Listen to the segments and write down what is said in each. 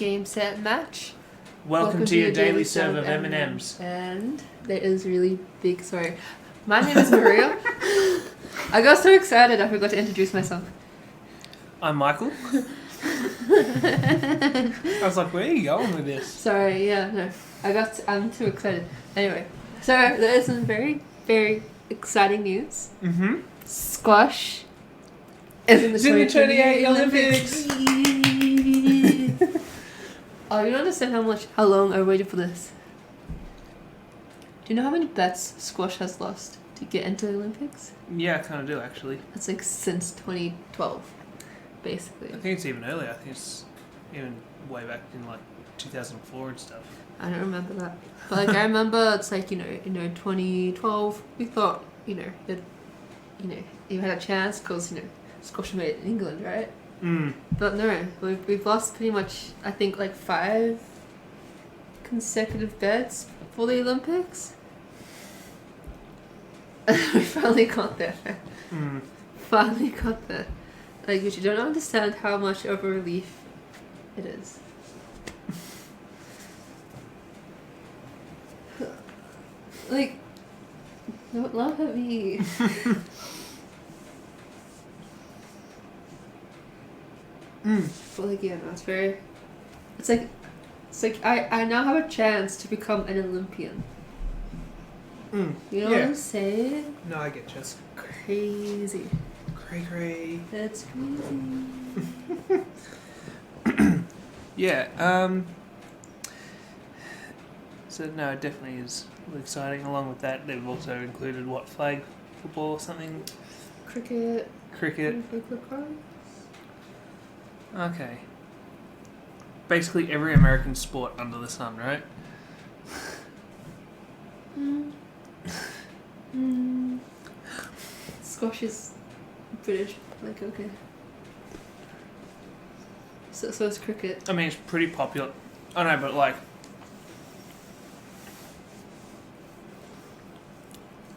Game, set, match. Welcome to your daily serve of M&Ms. And there is really big, sorry. My name is Maria. I got so excited I forgot to introduce myself. I'm Michael. I was like, where are you going with this? Sorry, yeah, no. I'm too excited. Anyway, so there is some very, very exciting news. Mm-hmm. Squash is in the 2028 Olympics. Oh, you don't understand how long I waited for this. Do you know how many bets squash has lost to get into the Olympics? Yeah, I kind of do, actually. It's like since 2012, basically. I think it's even earlier. I think it's even way back in like 2004 and stuff. I don't remember that. But like I remember it's like, you know, 2012, we thought, you had a chance because, squash made it in England, right? Mm. But no, we've lost pretty much, I think, like 5 consecutive bets for the Olympics. We finally got there. Mm. Finally got there. Like, you don't understand how much of a relief it is. Like, don't laugh at me. But like, yeah, no, it's like I now have a chance to become an Olympian. Mm. You know what I'm saying? No, I get you. Crazy. Cray. That's crazy. Yeah, so no, it definitely is exciting. Along with that, they've also included flag football or something? Cricket. Cricket. Lacrosse. Okay. Basically every American sport under the sun, right? Squash is British. Like, okay. So is cricket. I mean, it's pretty popular. I know, but like...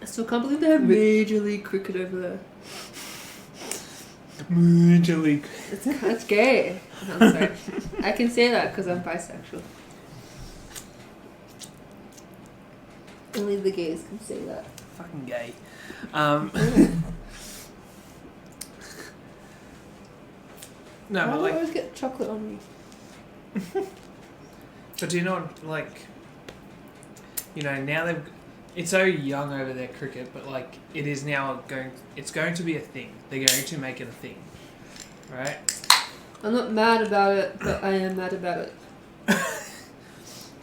I still can't believe they have Major League Cricket over there. Major League. It's gay. No, I'm sorry. I can say that because I'm bisexual. Only the gays can say that. Fucking gay. No, Why but do I like... always get chocolate on me? But do you know, like... now they've... It's so young over there, cricket, but like, it is now it's going to be a thing. They're going to make it a thing. Right? I'm not mad about it, but I am mad about it.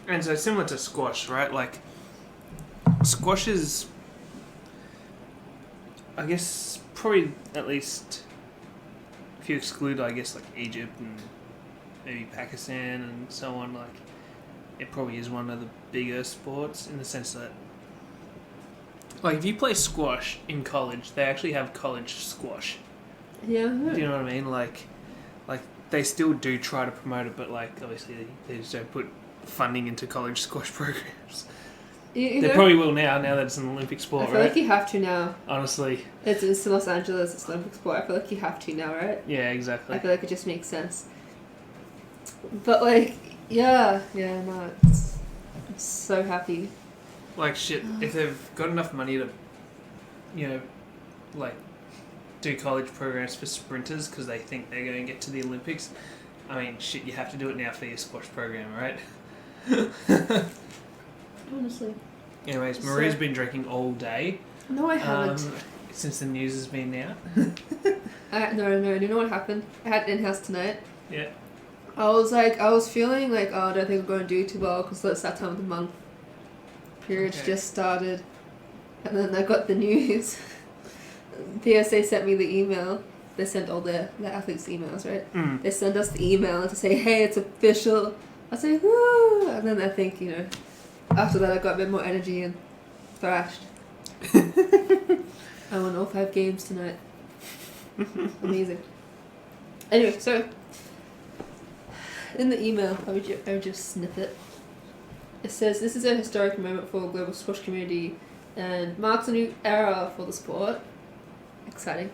And so similar to squash, right? Like, squash is, I guess, probably at least, if you exclude, I guess, like Egypt and maybe Pakistan and so on, like, it probably is one of the bigger sports in the sense that, like, if you play squash in college, they actually have college squash. Yeah. Do you know what I mean? Like they still do try to promote it, but like obviously they just don't put funding into college squash programs. They probably will now that it's an Olympic sport, I feel right? like you have to now. Honestly. It's Los Angeles, it's an Olympic sport. I feel like you have to now, right? Yeah, exactly. I feel like it just makes sense. But like, no, I'm so happy. Like shit, if they've got enough money to, like, do college programs for sprinters because they think they're going to get to the Olympics, I mean, shit, you have to do it now for your squash program, right? Honestly. Anyways, Maria's been drinking all day. No, I haven't. Since the news has been out. No. You know what happened? I had in-house tonight. Yeah. I was feeling like, oh, I don't think I'm going to do too well because it's that time of the month. Periods just started. And then I got the news. PSA sent me the email. They sent all the athletes emails, right? Mm. They sent us the email to say, hey, it's official. I say, woo! And then I think, after that I got a bit more energy and thrashed. I won all 5 games tonight. Amazing. Anyway, so in the email, I would just snip it. It says, this is a historic moment for the global squash community and marks a new era for the sport. Exciting.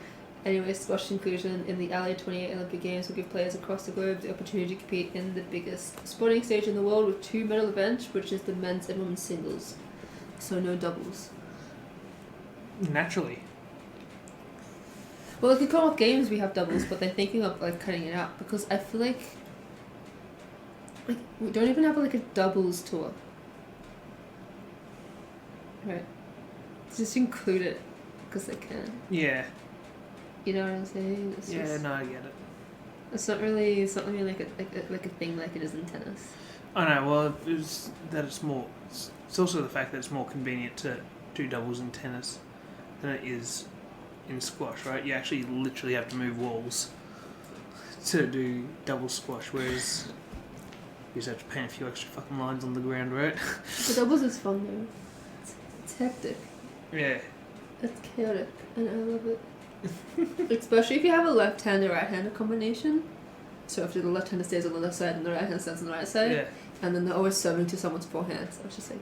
Anyway, squash inclusion in the LA 28 Olympic Games will give players across the globe the opportunity to compete in the biggest sporting stage in the world with 2 medal events, which is the men's and women's singles. So no doubles. Naturally. Well, like the Commonwealth Games, we have doubles, but they're thinking of like cutting it out because I feel like we don't even have like a doubles tour. Right. Just include it because they can. Yeah. You know what I'm saying? It's Yeah, just, no, I get it. It's not really like a thing like it is in tennis. I know, well, it's also the fact that it's more convenient to do doubles in tennis than it is in squash, right? You actually literally have to move walls to do double squash, whereas you just have to paint a few extra fucking lines on the ground, right? The doubles is fun though. It's hectic. Yeah. It's chaotic, and I love it. Especially if you have a left-hander, right-hander combination. So if the left-hander stays on the left side and the right-hander stays on the right side, Yeah. and then they're always serving to someone's forehand. So it's just like,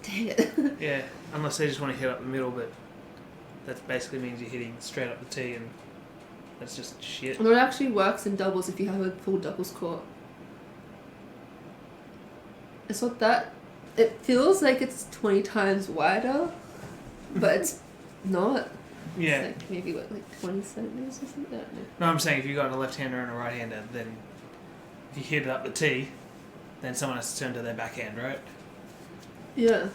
dang it. Yeah, unless they just want to hit up the middle, but that basically means you're hitting straight up the tee, and that's just shit. And it actually works in doubles if you have a full doubles court. It's not that. It feels like it's 20 times wider, but it's not. Yeah. It's like maybe like 20 centimeters or something. I don't know. No, I'm saying if you've got a left-hander and a right-hander, then if you hit it up the tee, then someone has to turn to their backhand, right? Yeah.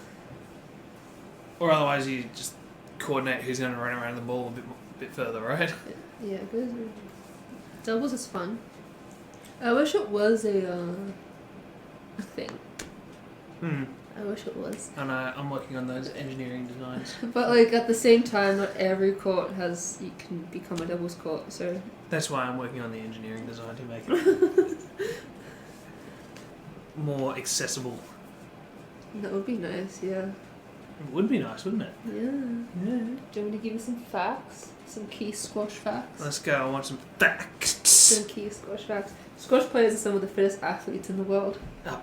Or otherwise you just coordinate who's going to run around the ball a bit further, right? Yeah, good. Doubles is fun. I wish it was a thing. Hmm. I wish it was. And I'm working on those engineering designs. But like at the same time, not every court you can become a doubles court. So That's why I'm working on the engineering design to make it more accessible. that would be nice. Yeah. It would be nice, wouldn't it? Yeah. Yeah. Do you want me to give you some facts? Some key squash facts. Let's go. I want some facts. Some key squash facts. Squash players are some of the fittest athletes in the world. Oh,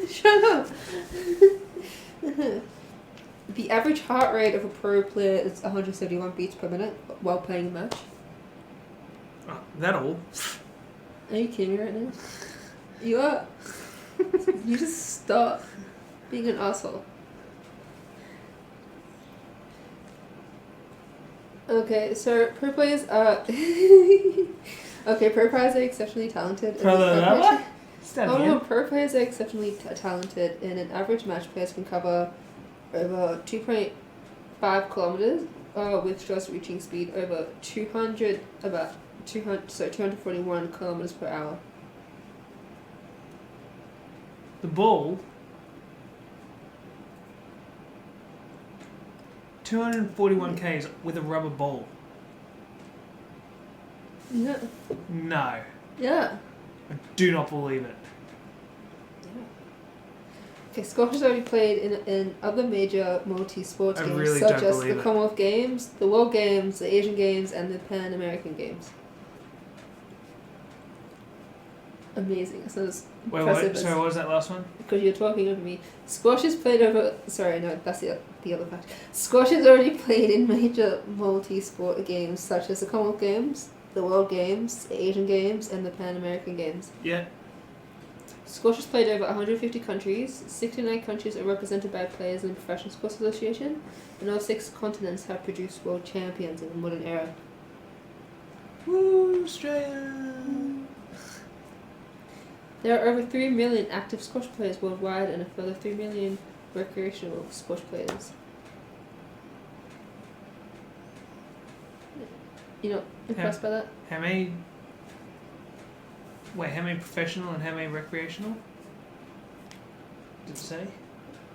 Shut up. The average heart rate of a pro player is 171 beats per minute while playing a match. oh, that all? Are you kidding me right now? You are. You just stop being an asshole. Okay, so pro players are. Okay, pro players are exceptionally talented. Pro players are exceptionally talented. In an average match, players can cover over 2.5 kilometers with strokes reaching speed over 241 kilometers per hour. The ball. 241 k's with a rubber ball. Yeah. No. Yeah. I do not believe it. Okay, squash is already played in other major multi-sports I games really such don't as believe the it. Commonwealth Games, the World Games, the Asian Games, and the Pan American Games. Amazing. So it's impressive. Sorry, what was that last one? Because you're talking over me. Squash is played over. Sorry, no, that's the other fact. Squash is already played in major multi-sport games such as the Commonwealth Games, the World Games, the Asian Games, and the Pan American Games. Yeah. Squash is played over 150 countries. 69 countries are represented by players in the Professional Squash Association, and all 6 continents have produced world champions in the modern era. Woo, Australia! There are over 3 million active squash players worldwide and a further 3 million recreational squash players. You know, impressed by that? How many professional and how many recreational? Did it say?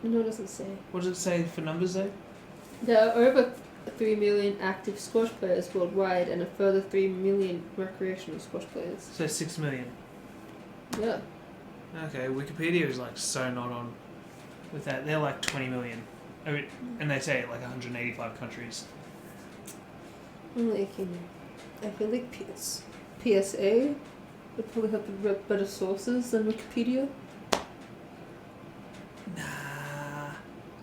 No, it doesn't say. What does it say for numbers though? There are over 3 million active squash players worldwide and a further 3 million recreational squash players. So 6 million. Yeah. Okay, Wikipedia is like so not on with that. They're like 20 million. I mean, and they say like 185 countries. I feel like PSA would probably have better sources than Wikipedia. Nah.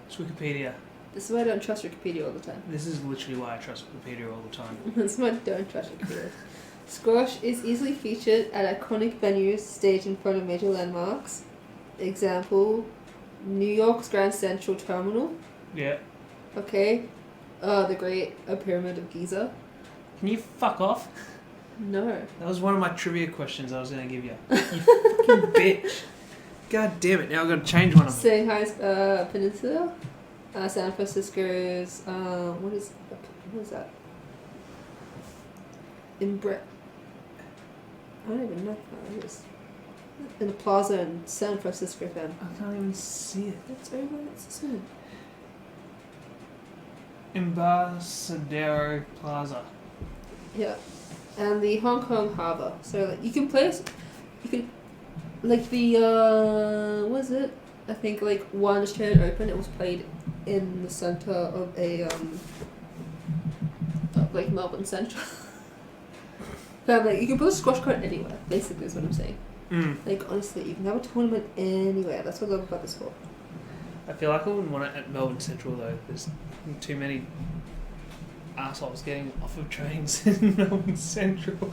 It's Wikipedia. This is why I don't trust Wikipedia all the time. This is literally why I trust Wikipedia all the time. This is why I don't trust Wikipedia. Squash is easily featured at iconic venues staged in front of major landmarks. Example, New York's Grand Central Terminal. Yeah. Okay. The Great Pyramid of Giza. Can you fuck off? No. That was one of my trivia questions I was going to give you. You fucking bitch. God damn it, now I've got to change one of them. Shanghai's Peninsula. San Francisco's, what is that? I don't even know how it is. In the plaza in San Francisco, fam. I can't even see it. It's over, it's this one. Embarcadero Plaza. Yeah. And the Hong Kong Harbour. So, like, you can place, like, the, what is it? I think, like, one Australian Open, it was played in the centre of a, like, Melbourne Central. But, like, you can put a squash court anywhere, basically, is what I'm saying. Like, honestly, you can have a tournament anywhere. That's what I love about the sport. I feel like I wouldn't want it at Melbourne Central, though. There's too many assholes getting off of trains in Melbourne Central.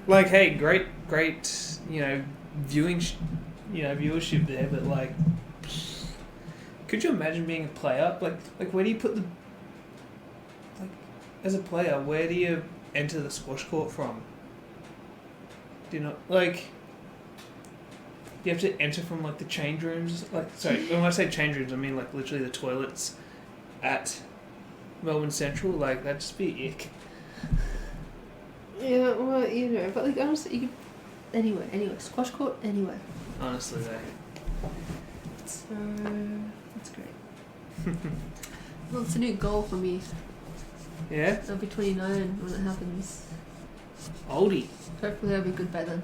Like, hey, great, viewership there, but, like, could you imagine being a player? Like, where do you put the... Like, as a player, where do you enter the squash court from? Do you not... Like... You have to enter from, like, the change rooms? Like, sorry, when I say change rooms, I mean, like, literally the toilets at Melbourne Central. Like, that'd just be ick. Yeah, well, you know, but, like, honestly, you can... Anywhere. Squash court, anywhere. Honestly, though. So... That's great. Well, it's a new goal for me. Yeah? I'll be 29 when it happens. Oldie. Hopefully I'll be good by then.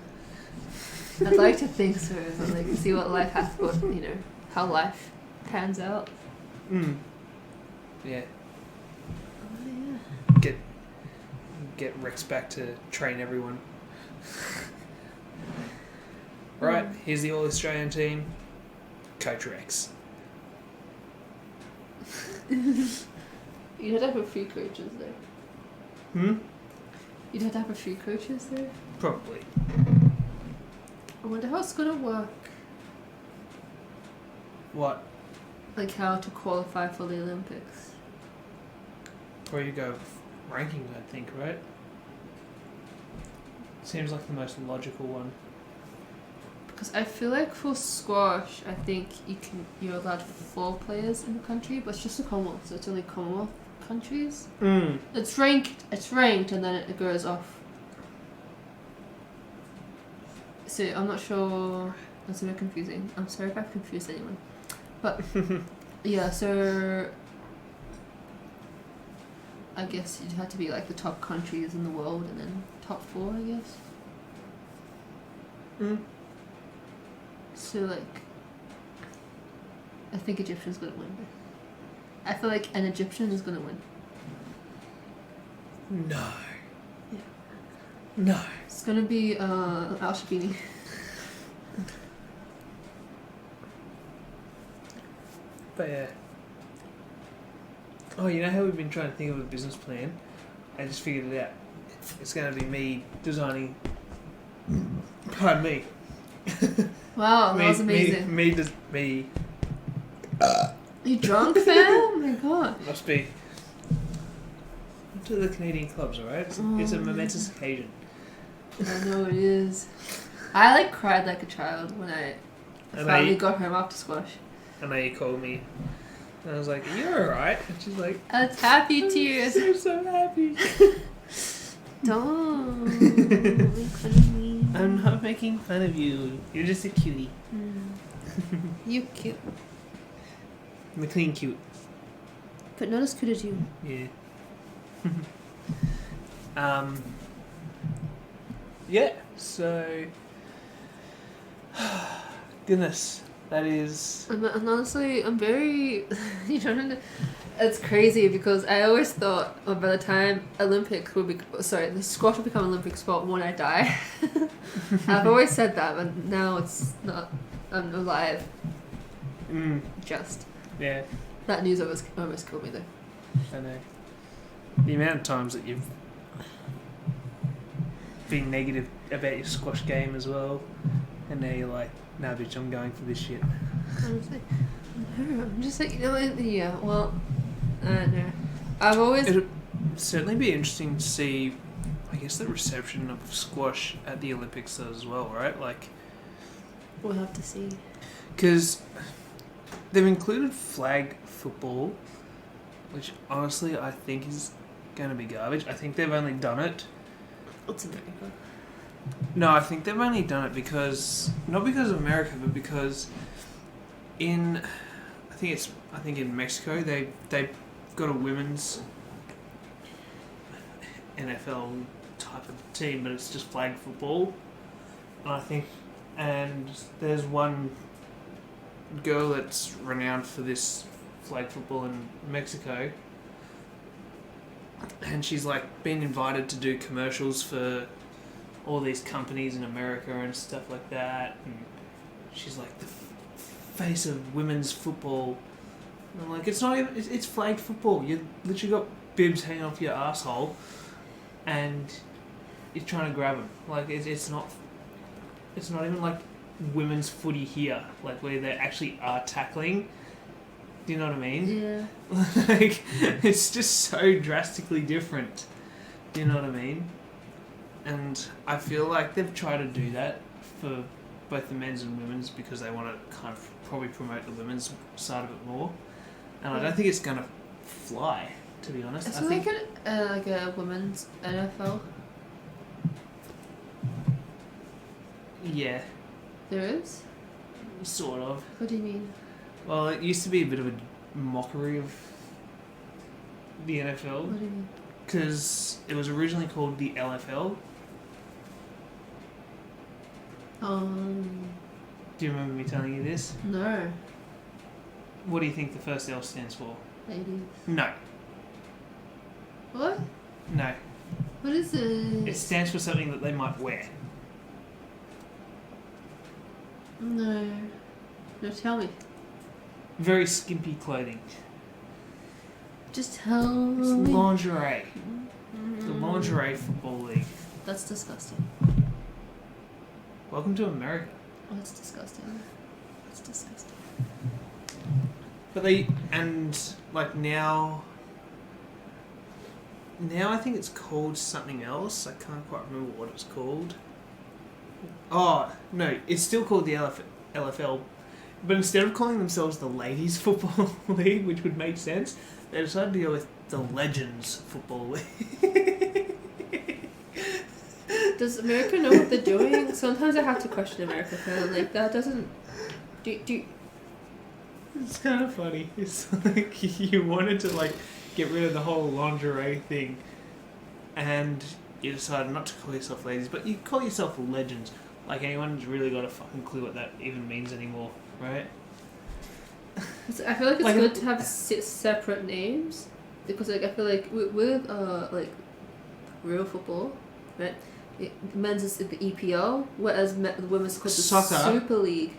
I'd like to think so, but, like, see what life has, how life pans out. Yeah. Oh, yeah. Get Rex back to train everyone. Right, here's the All-Australian team. Coach Rex. You'd have to have a few coaches there. You'd have to have a few coaches there? Probably. I wonder how it's gonna work. What? Like how to qualify for the Olympics. Where you go ranking, I think, right? Seems like the most logical one. Because I feel like for squash, I think you're allowed 4 players in the country, but it's just a Commonwealth, so it's only Commonwealth countries. It's ranked, and then it goes off. So I'm not sure. That's a bit confusing. I'm sorry if I've confused anyone, but yeah. So I guess you'd have to be like the top countries in the world, and then top 4, I guess. So, like, I think Egyptian's gonna win. I feel like an Egyptian is gonna win. No. Yeah. No. It's gonna be Al Shabini. But yeah. Oh, you know how we've been trying to think of a business plan? I just figured it out. It's going to be me designing... Pardon me. Wow, that was amazing. Me. You drunk, fam? Oh my god. Must be. To the Canadian clubs, alright? It's a momentous occasion. I know it is. I like cried like a child when I finally got home after squash. And then you called me. And I was like, are you alright? And she's like, That's happy tears. I'm so happy. Don't make fun of me. I'm not making fun of you. You're just a cutie. You cute. McLean cute. But not as cute as you. Yeah. Yeah, so goodness, that is And honestly, I'm very it's crazy because I always thought by the time Olympics would be the squash will become Olympic sport when I die. I've always said that, but now it's not. I'm alive. yeah. That news almost killed me though. I know. The amount of times that you've been negative about your squash game as well, and now you're like, nah, bitch, I'm going for this shit. Honestly, no, I'm just like, yeah. Well, no. I've always. It'd certainly be interesting to see, I guess, the reception of squash at the Olympics as well, right? Like, We'll have to see. because they've included flag football, which honestly I think is going to be garbage. I think they've only done it. It's America. No, I think they've only done it because not because of America, but because in I think in Mexico they've got a women's NFL type of team, but it's just flag football. And there's one girl that's renowned for this flag football in Mexico, and she's like been invited to do commercials for all these companies in America and stuff like that, and she's like the face of women's football. And I'm like, it's not even, it's flag football. You literally got bibs hanging off your asshole, and you're trying to grab them. Like it's not even like women's footy here, like where they actually are tackling. Do you know what I mean? Yeah. Like, it's just so drastically different. Do you know what I mean? And I feel like they've tried to do that for both the men's and women's because they want to kind of probably promote the women's side of it more. And I don't think it's going to fly, to be honest. Is I there think like a women's NFL? yeah, There is? sort of. What do you mean? Well, it used to be a bit of a mockery of the What NFL do you mean? because it was originally called the LFL. Do you remember me telling you this? No. What do you think the first L stands for? Ladies. No. What? No. What is it? It stands for something that they might wear. No. No, tell me. Very skimpy clothing. Just tell It's me. lingerie. The Lingerie Football League. That's disgusting. Welcome to America. Oh, that's disgusting. That's disgusting. But they, and like now I think it's called something else. I can't quite remember what it's called. Oh, no, it's still called the LFL. But instead of calling themselves the Ladies Football League, which would make sense, they decided to go with the Legends Football League. Does America know what they're doing? Sometimes I have to question America, fan. Like, that doesn't... Do It's kind of funny. It's like you wanted to like get rid of the whole lingerie thing, and you decided not to call yourself ladies, but you call yourself legends. Like anyone's really got a fucking clue what that even means anymore, right? I feel like it's Like- good to have separate names because like I feel like with like real football, right? Men's is the EPL, whereas the women's is called the Soccer. Super League.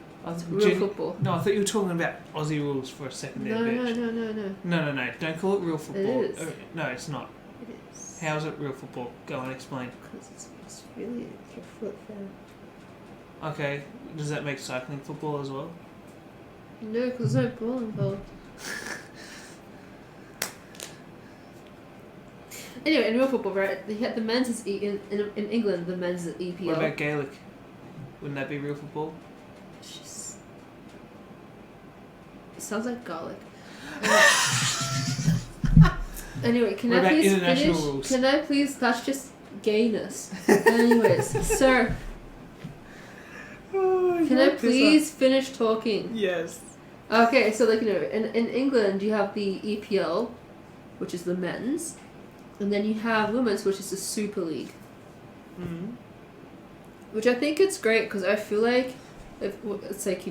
Real football. No, I thought you were talking about Aussie rules for a second there, bitch. No. No. Don't call it real football. It is. No, it's not. It is. How's it real football? Go on, explain. Because it's really your foot fan. Okay, does that make cycling football as well? No, because there's no ball involved. Anyway, in real football, right? They had the men's is in England. The men's is EPL. What about Gaelic? Wouldn't that be real football? Jeez. It sounds like garlic. Anyway, can What I about please international finish? rules? Can I please? That's just gayness. Anyways, sir, can I please finish talking? Yes. Okay, so like in England you have the EPL, which is the men's, and then you have women's, which is the Super League. Mm-hmm. Which I think it's great because I feel like it's like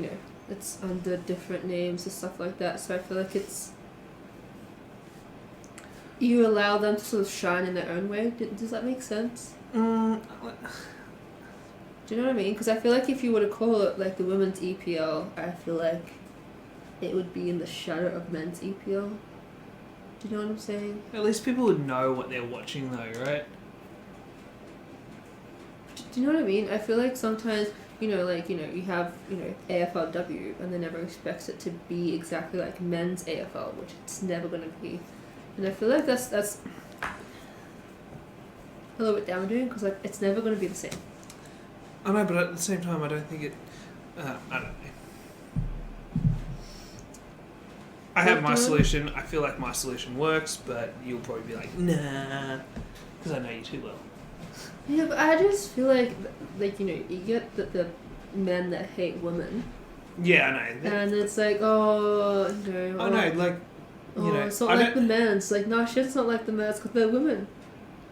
it's under different names and stuff like that. So I feel like it's you allow them to sort of shine in their own way. Does that make sense? Do you know what I mean? Because I feel like if you were to call it like the women's EPL, I feel like it would be in the shadow of men's EPL. Do you know what I'm saying? At least people would know what they're watching, though, right? Do you know what I mean? I feel like sometimes, you have, AFLW and they never expects it to be exactly like men's AFL, which it's never going to be. And I feel like that's a little bit damaging because like it's never going to be the same. I know, but at the same time, I don't think it... I don't know. I have my solution. I feel like my solution works, but you'll probably be like, nah, because I know you too well. Yeah, but I just feel like you get the men that hate women. Yeah, I know. And it's like, oh, I know, like, it's not like the men. It's like, no, shit's not like the men. It's because they're women.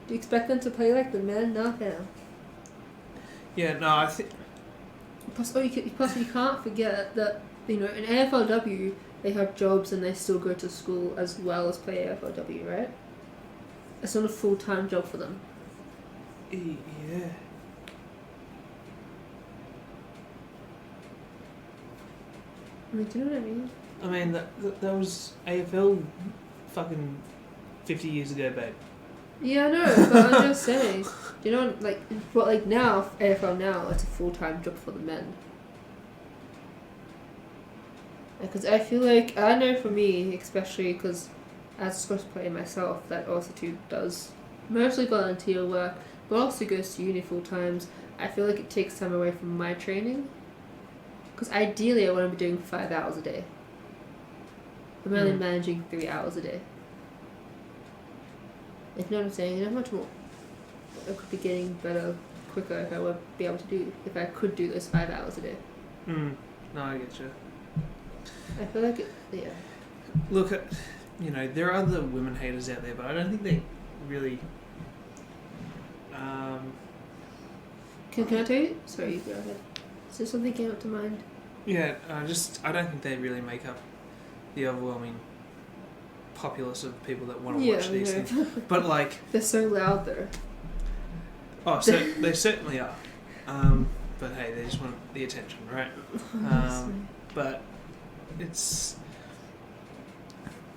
Do you expect them to play like the men? No. Yeah, no, I think... Plus, you can't forget that, in AFLW, they have jobs and they still go to school as well as play AFLW, right? It's not a full-time job for them. Yeah. I mean, do you know what I mean? I mean, that was AFL fucking 50 years ago, babe. Yeah, I know, but I'm just saying. Do you know, now, AFL now, it's a full-time job for the men. Because I feel like, I know for me, especially because as a Scottish player myself, that also too does mostly volunteer work, but also goes to uni full times. I feel like it takes time away from my training. Because ideally I want to be doing 5 hours a day. I'm only managing 3 hours a day. If you know what I'm saying, how much more I could be getting better quicker if I would be able to if I could do those 5 hours a day. No, I get you. I feel like Look, there are other women haters out there, but I don't think they really... Can I tell you? Sorry, you go ahead. Is there something came up to mind? Yeah, I don't think they really make up the overwhelming populace of people that want to watch these things. But like... They're so loud though. Oh, so they certainly are. But hey, they just want the attention, right? But it's...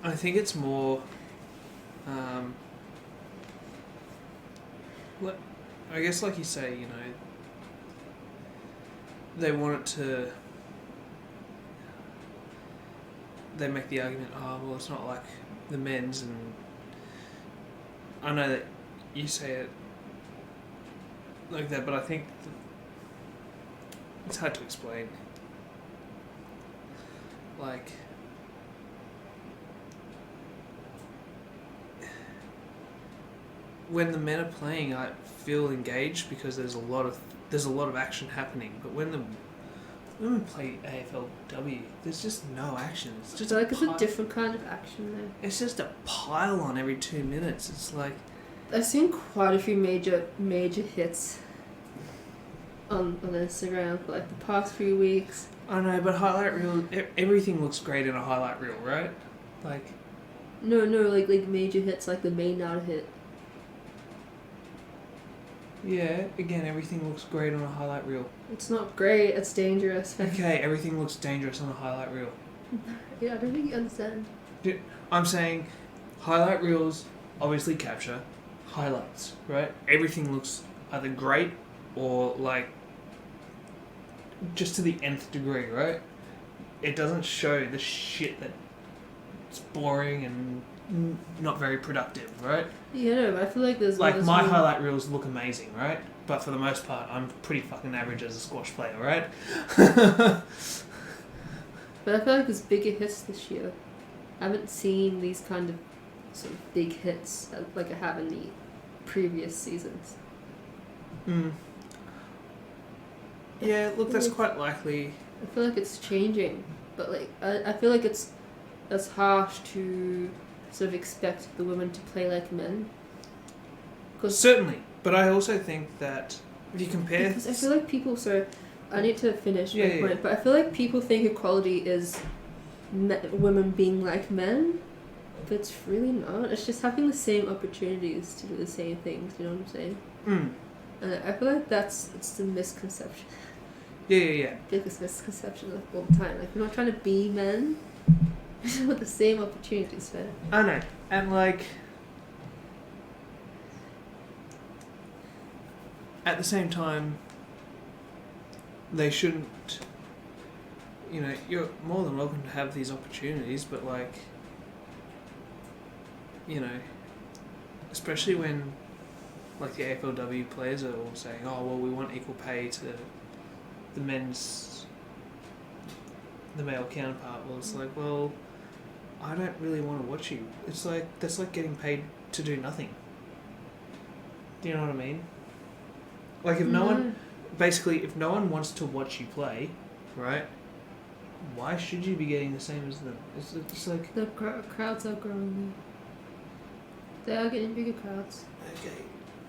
I think it's more... I guess like you say, they want it to... They make the argument, oh, well, it's not like the men's, and I know that you say it like that, but I think it's hard to explain. Like, when the men are playing, I feel engaged because there's a lot of action happening. But when the women play AFLW, there's just no action. It's just it's a different kind of action though. It's just a pile on every 2 minutes. It's like I've seen quite a few major hits on Instagram for like the past few weeks. I know, but highlight reel, everything looks great in a highlight reel, right? Like no, like major hits, like the Maynard hit. Yeah, again, everything looks great on a highlight reel. It's not great, it's dangerous. Okay, everything looks dangerous on a highlight reel. Yeah, I don't think you understand. I'm saying highlight reels obviously capture highlights, right? Everything looks either great or like just to the nth degree, right? It doesn't show the shit that's boring and not very productive, right? Yeah, no, but I feel like there's... Like, my highlight reels look amazing, right? But for the most part, I'm pretty fucking average as a squash player, right? But I feel like there's bigger hits this year. I haven't seen these kind of sort of big hits like I have in the previous seasons. Yeah, look, that's quite likely. I feel like it's changing, but like I feel like it's harsh to sort of expect the women to play like men. Certainly, but I also think that if you compare... Because I feel like people... So, I need to finish my point, but I feel like people think equality is women being like men, but it's really not. It's just having the same opportunities to do the same things, you know what I'm saying? And I feel like it's the misconception. Yeah. Biggest misconception of all the time. Like, we're not trying to be men. We just want the same opportunities, man. I know. And, like, at the same time, they shouldn't, you know, you're more than welcome to have these opportunities, but, like, you know, especially when, like, the AFLW players are all saying, oh, well, we want equal pay to the male counterpart. Well, it's like, well, I don't really want to watch you. It's like, that's like getting paid to do nothing. Do you know what I mean? Like, if no one, basically, if no one wants to watch you play, right, why should you be getting the same as them? It's just like... The crowds are growing. They are getting bigger crowds. Okay.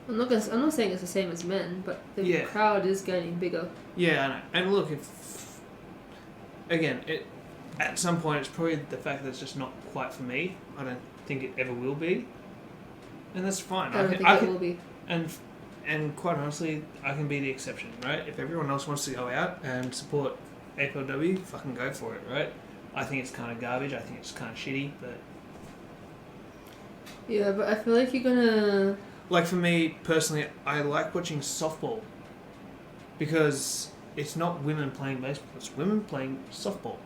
I'm not saying it's the same as men, but the crowd is getting bigger. Yeah, I know. And look, if... Again, at some point, it's probably the fact that it's just not quite for me. I don't think it ever will be. And that's fine. I don't think it will be. And quite honestly, I can be the exception, right? If everyone else wants to go out and support AFLW, fucking go for it, right? I think it's kind of garbage. I think it's kind of shitty, but... Yeah, but I feel like you're gonna... Like, for me, personally, I like watching softball. Because it's not women playing baseball, it's women playing softball.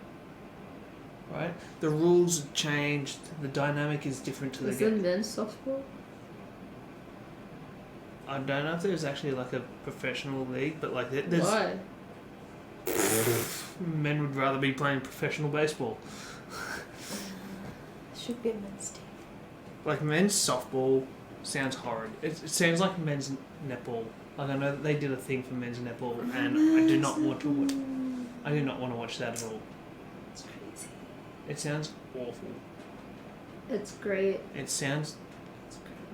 Right? The rules have changed, the dynamic is different to the game. Is there men's softball? I don't know if there's actually like a professional league, but like there's... Why? Men would rather be playing professional baseball. Should be a men's team. Like, men's softball sounds horrid. It sounds like men's netball. Like, I know that they did a thing for men's netball, and I do not want to watch. I do not want to watch that at all. It's crazy. It sounds awful. It's great. It sounds...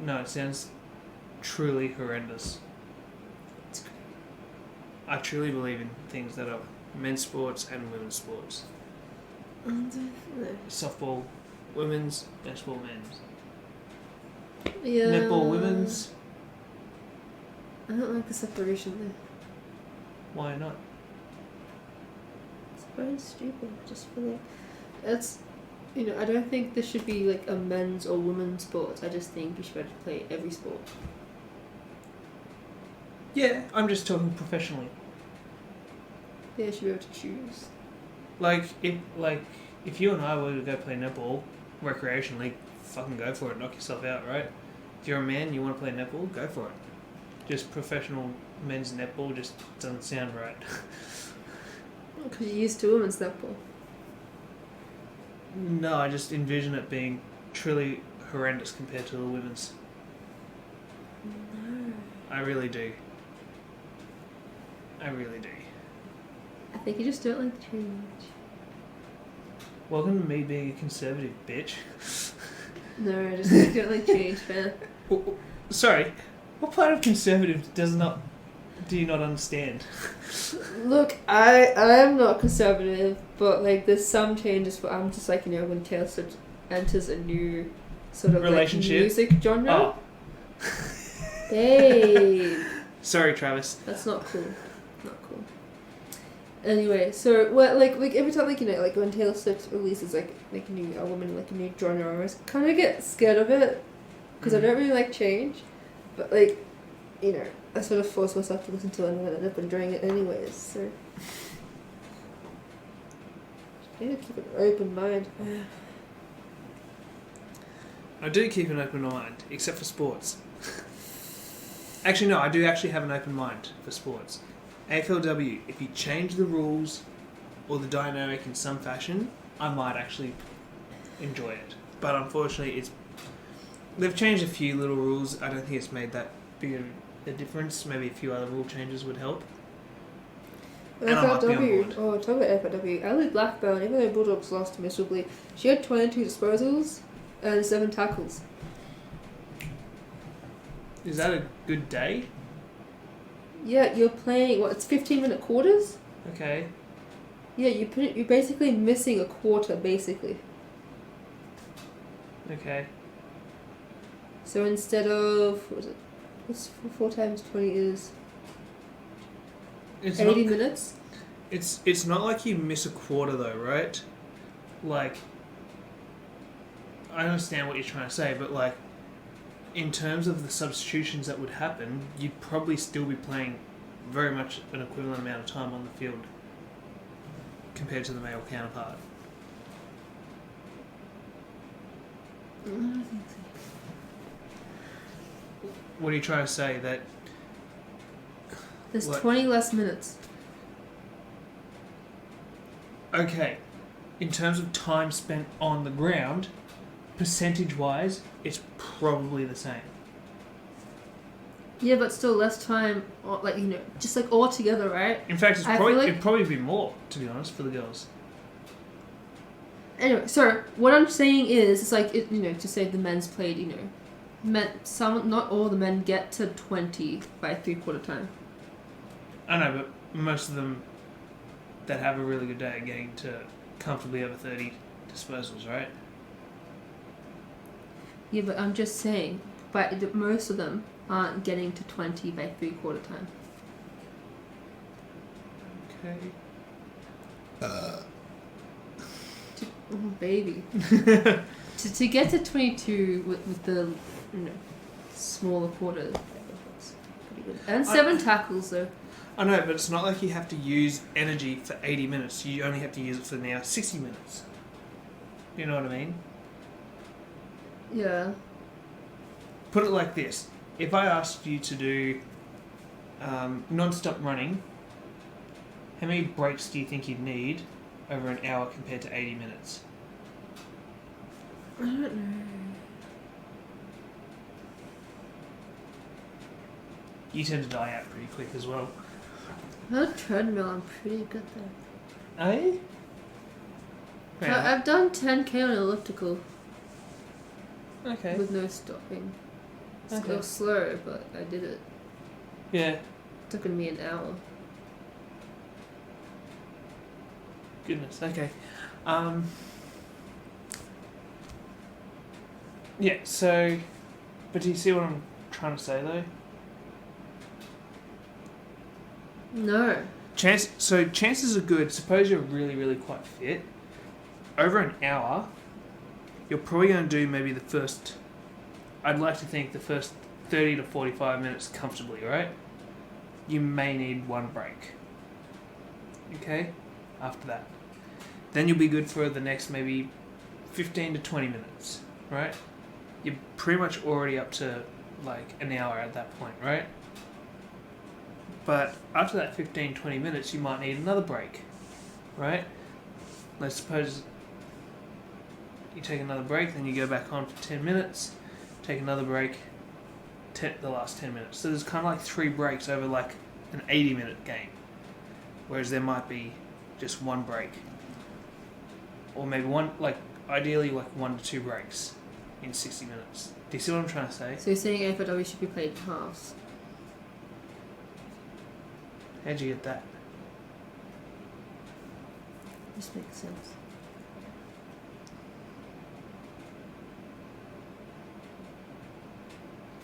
No, it sounds truly horrendous. It's great. I truly believe in things that are men's sports and women's sports. Softball, women's, baseball, men's. Yeah. Netball, women's. I don't like the separation there. Why not? It's very stupid. Just for like, it's, you know, I don't think this should be like a men's or women's sport. I just think you should be able to play every sport. Yeah, I'm just talking professionally. Yeah, you should be able to choose. Like if you and I were to go play netball recreationally, fucking go for it. Knock yourself out, right? If you're a man, you want to play netball, go for it. Just professional men's netball just doesn't sound right. Because you're used to women's netball. No, I just envision it being truly horrendous compared to the women's. No. I really do. I really do. I think you just don't like the change. Welcome to me being a conservative bitch. No, I just think you don't like change, man. Sorry, what part of conservative do you not understand? Look, I am not conservative, but like there's some changes where I'm just like, you know, when Taylor Swift enters a new sort of relationship, like music genre. Oh. Babe. Sorry, Travis. That's not cool. Not cool. Anyway, so like every time, like, you know, like when Taylor Swift releases like a new album and like a new genre, I just kind of get scared of it because I don't really like change, but like, you know, I sort of force myself to listen to it and I end up enjoying it anyways. So I need to keep an open mind. I do keep an open mind, except for sports. Actually, no, I do actually have an open mind for sports. AFLW, if you change the rules or the dynamic in some fashion, I might actually enjoy it. But unfortunately, they've changed a few little rules. I don't think it's made that big of a difference. Maybe a few other rule changes would help. AFLW, talk about AFLW. Ali Blackburn, even though Bulldogs lost miserably, she had 22 disposals and 7 tackles. Is that a good day? Yeah, you're playing, it's 15-minute quarters? Okay. Yeah, you're basically missing a quarter, basically. Okay. So instead of, what's 4 times 20 is? It's 80 minutes? It's not like you miss a quarter though, right? Like, I understand what you're trying to say, but like, in terms of the substitutions that would happen, you'd probably still be playing very much an equivalent amount of time on the field compared to the male counterpart. I don't think so. What are you trying to say? That There's What? 20 less minutes. okay, in terms of time spent on the ground, percentage-wise, it's probably the same. Yeah, but still less time, like, just like all together, right? In fact, I feel like- it'd probably be more, to be honest, for the girls. Anyway, so what I'm saying is, it's like, to say the men's played, not all the men get to 20 by 3/4 time. I know, but most of them that have a really good day are getting to comfortably over 30 disposals, right? Yeah, but I'm just saying, but most of them aren't getting to 20 by 3/4 time. Okay. Oh, baby. to get to 22 with the smaller quarter, that's pretty good. And 7 tackles, though. I know, but it's not like you have to use energy for 80 minutes. You only have to use it for now 60 minutes. You know what I mean? Yeah. Put it like this. If I asked you to do non-stop running, how many breaks do you think you'd need over an hour compared to 80 minutes? I don't know. You tend to die out pretty quick as well. On a treadmill, I'm pretty good there. Eh? I've done 10k on elliptical Okay. with no stopping. It's Okay. a little slow, but I did it. Yeah. It took me an hour. Goodness. Okay. Yeah. So, but do you see what I'm trying to say though? No. Chances are good. Suppose you're really, really quite fit. Over an hour, you're probably going to do maybe the first. I'd like to think the first 30 to 45 minutes comfortably, right? You may need one break. Okay? After that. Then you'll be good for the next maybe 15 to 20 minutes, right? You're pretty much already up to like an hour at that point, right? But after that 15, 20 minutes, you might need another break, right? Let's suppose you take another break, then you go back on for 10 minutes, take another break, the last 10 minutes. So there's kind of like 3 breaks over like an 80-minute game, whereas there might be just one break. Or maybe ideally 1 to 2 breaks in 60 minutes. Do you see what I'm trying to say? So you're saying AFLW should be played in halves? How'd you get that? This makes sense.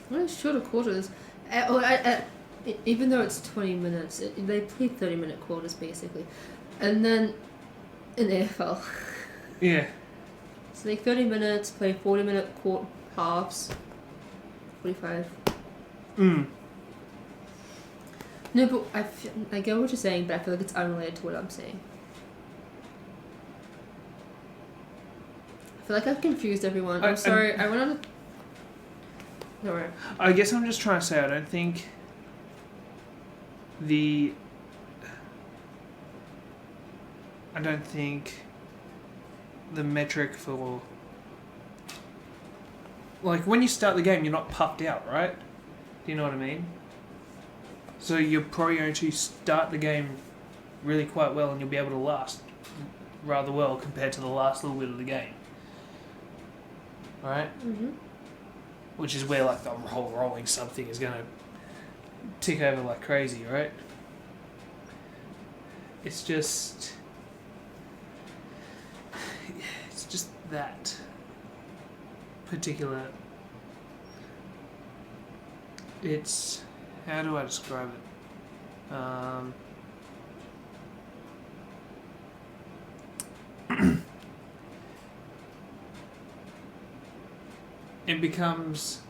Well, it's shorter quarters. Even though it's 20 minutes, they play 30-minute quarters basically. And then in AFL. Yeah. So like 30 minutes, play 40-minute halves. 45. No, but I get what you're saying, but I feel like it's unrelated to what I'm saying. I feel like I've confused everyone. I'm sorry. I went on a... No worry. I guess I'm just trying to say I don't think the metric for like when you start the game you're not puffed out, right? Do you know what I mean? So you're probably going to start the game really quite well and you'll be able to last rather well compared to the last little bit of the game. Right? Mm-hmm. Which is where like the whole rolling something is going to tick over like crazy, right? It's just that particular. It's, how do I describe it? it becomes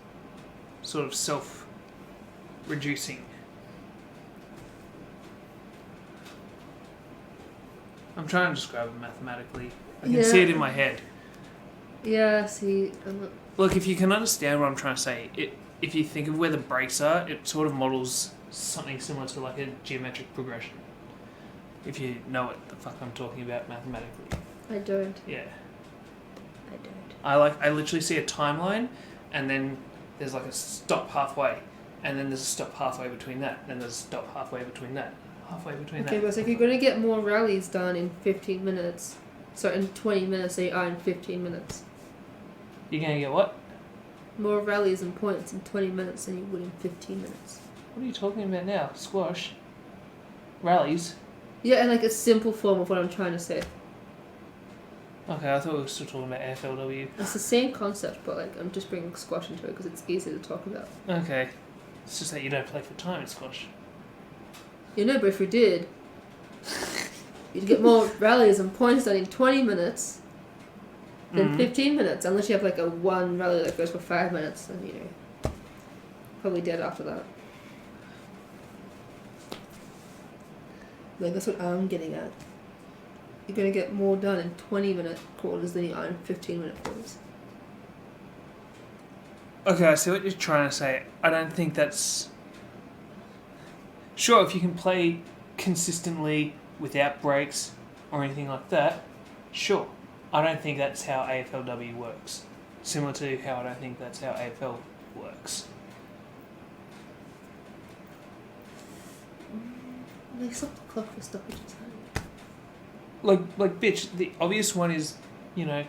sort of self-reducing. I'm trying to describe it mathematically. I can see it in my head. Yeah, see. Look, if you can understand what I'm trying to say, if you think of where the breaks are, it sort of models something similar to like a geometric progression. If you know what the fuck I'm talking about mathematically. I don't. Yeah. I don't. I literally see a timeline, and then there's like a stop halfway, and then there's a stop halfway between that, and there's a stop halfway between that, Okay, but so if you're going to get more rallies done in 15 minutes, so in 20 minutes, so you are in 15 minutes. You're going to get what? More rallies and points in 20 minutes than you would in 15 minutes. What are you talking about now? Squash? Rallies? Yeah, and like a simple form of what I'm trying to say. Okay, I thought we were still talking about AFLW. It's the same concept, but like I'm just bringing squash into it because it's easy to talk about. Okay. It's just that you don't play for time in squash. You know, but if you did, you'd get more rallies and points done in 20 minutes than 15 minutes, unless you have like a one rally that goes for 5 minutes, and you know, probably dead after that. Like that's what I'm getting at. You're gonna get more done in 20-minute quarters than you are in 15-minute quarters. Okay, I see what you're trying to say. I don't think that's... Sure, if you can play consistently without breaks or anything like that, sure. I don't think that's how AFLW works. Similar to how I don't think that's how AFL works. They stop the clock for stoppage time. Like, bitch, the obvious one is, you know,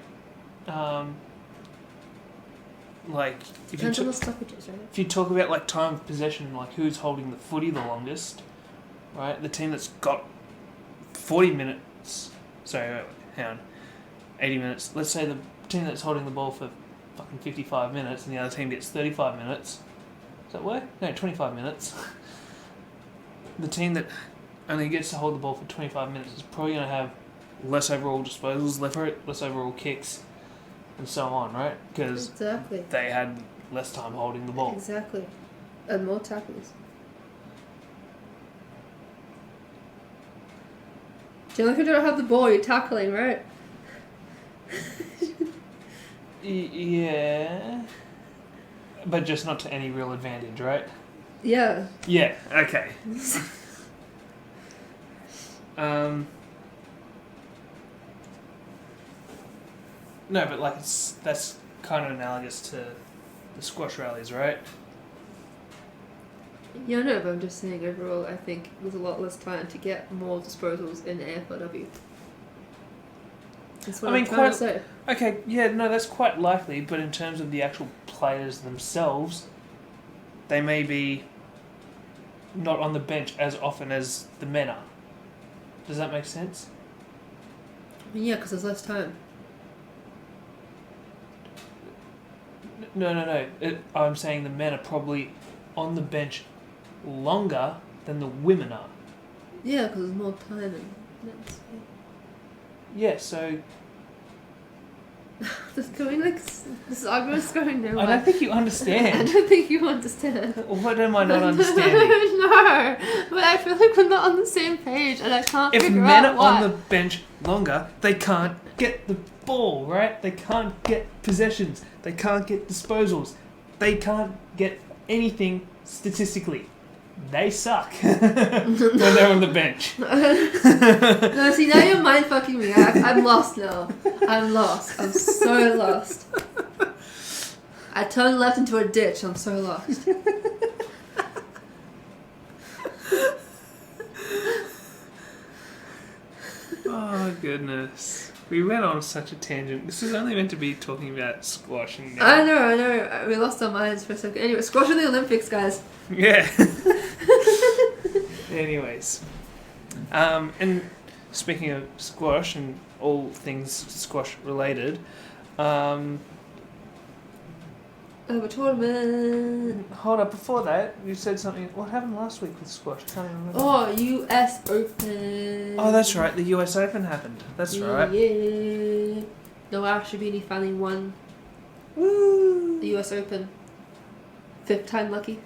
like, Depends on the stoppages, right? if you talk about, like, time of possession, like, who's holding the footy the longest, right? The team that's got 40 minutes, sorry, hang on, 80 minutes. Let's say the team that's holding the ball for fucking 55 minutes and the other team gets 35 minutes. Does that work? No, 25 minutes. The team that only gets to hold the ball for 25 minutes is probably going to have less overall disposals, less overall kicks, and so on, right? Because exactly. They had less time holding the ball. Exactly. And more tackles. Generally, if you don't have the ball, you're tackling, right? Yeah. But just not to any real advantage, right? Yeah. Yeah, okay. No, but like that's kind of analogous to the squash rallies, right? Yeah, no, but I'm just saying overall, I think there's a lot less time to get more disposals in AFLW. That's what I'm trying to say. Okay, yeah, no, that's quite likely, but in terms of the actual players themselves, they may be not on the bench as often as the men are. Does that make sense? Yeah, because there's less time. No. I'm saying the men are probably on the bench longer than the women are. Yeah, because there's more time and minutes. Yeah, so... This argument's going nowhere. I don't think you understand. I don't think you understand. What am I not understanding? No, but I feel like we're not on the same page, and I can't If figure men out are why. on the bench longer, they can't get the ball, right? They can't get possessions. They can't get disposals. They can't get anything statistically. They suck when they're on the bench. No, see, now you're mind fucking me. I'm lost now. I'm lost. I'm so lost. I turned left into a ditch. I'm so lost. Oh, goodness. We went on such a tangent. This was only meant to be talking about squash. And I know. We lost our minds for a second. Anyway, squash in the Olympics, guys. Yeah. Anyways. And speaking of squash and all things squash related, A tournament. hold up, before that, you said something. What happened last week with squash? I can't remember. Oh, US Open. Oh, that's right. The US Open happened. That's right. Yeah. Noah Shabini finally won Woo! The US Open. 5th time lucky.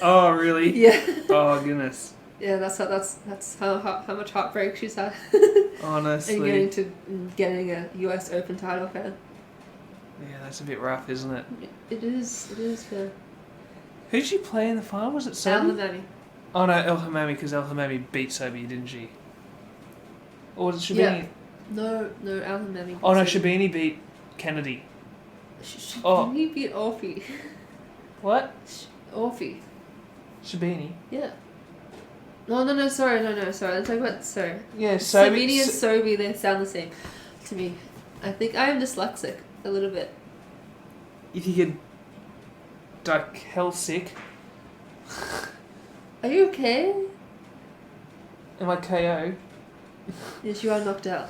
Oh, really? Yeah. Oh, goodness. Yeah, that's how much heartbreak she's had. Honestly. And getting a US Open title fan. Yeah, that's a bit rough, isn't it? It is fair. Who did she play in the final? Was it Al Sobi? Hamami. Oh no, El Hamami, because El Hamami beat Sobi, didn't she? Or was it Shabini? Yeah. No, Al Hamami. Oh no, Shabini beat Kennedy. Didn't he beat Orphy? What? Orphy. Shabini? Yeah. No, sorry. I'm talking about, sorry. Yeah, Sobi. Sabini and Sobi, they sound the same to me. I think I am dyslexic a little bit. If you get hell sick, Are you okay? am I KO? Yes, you are knocked out.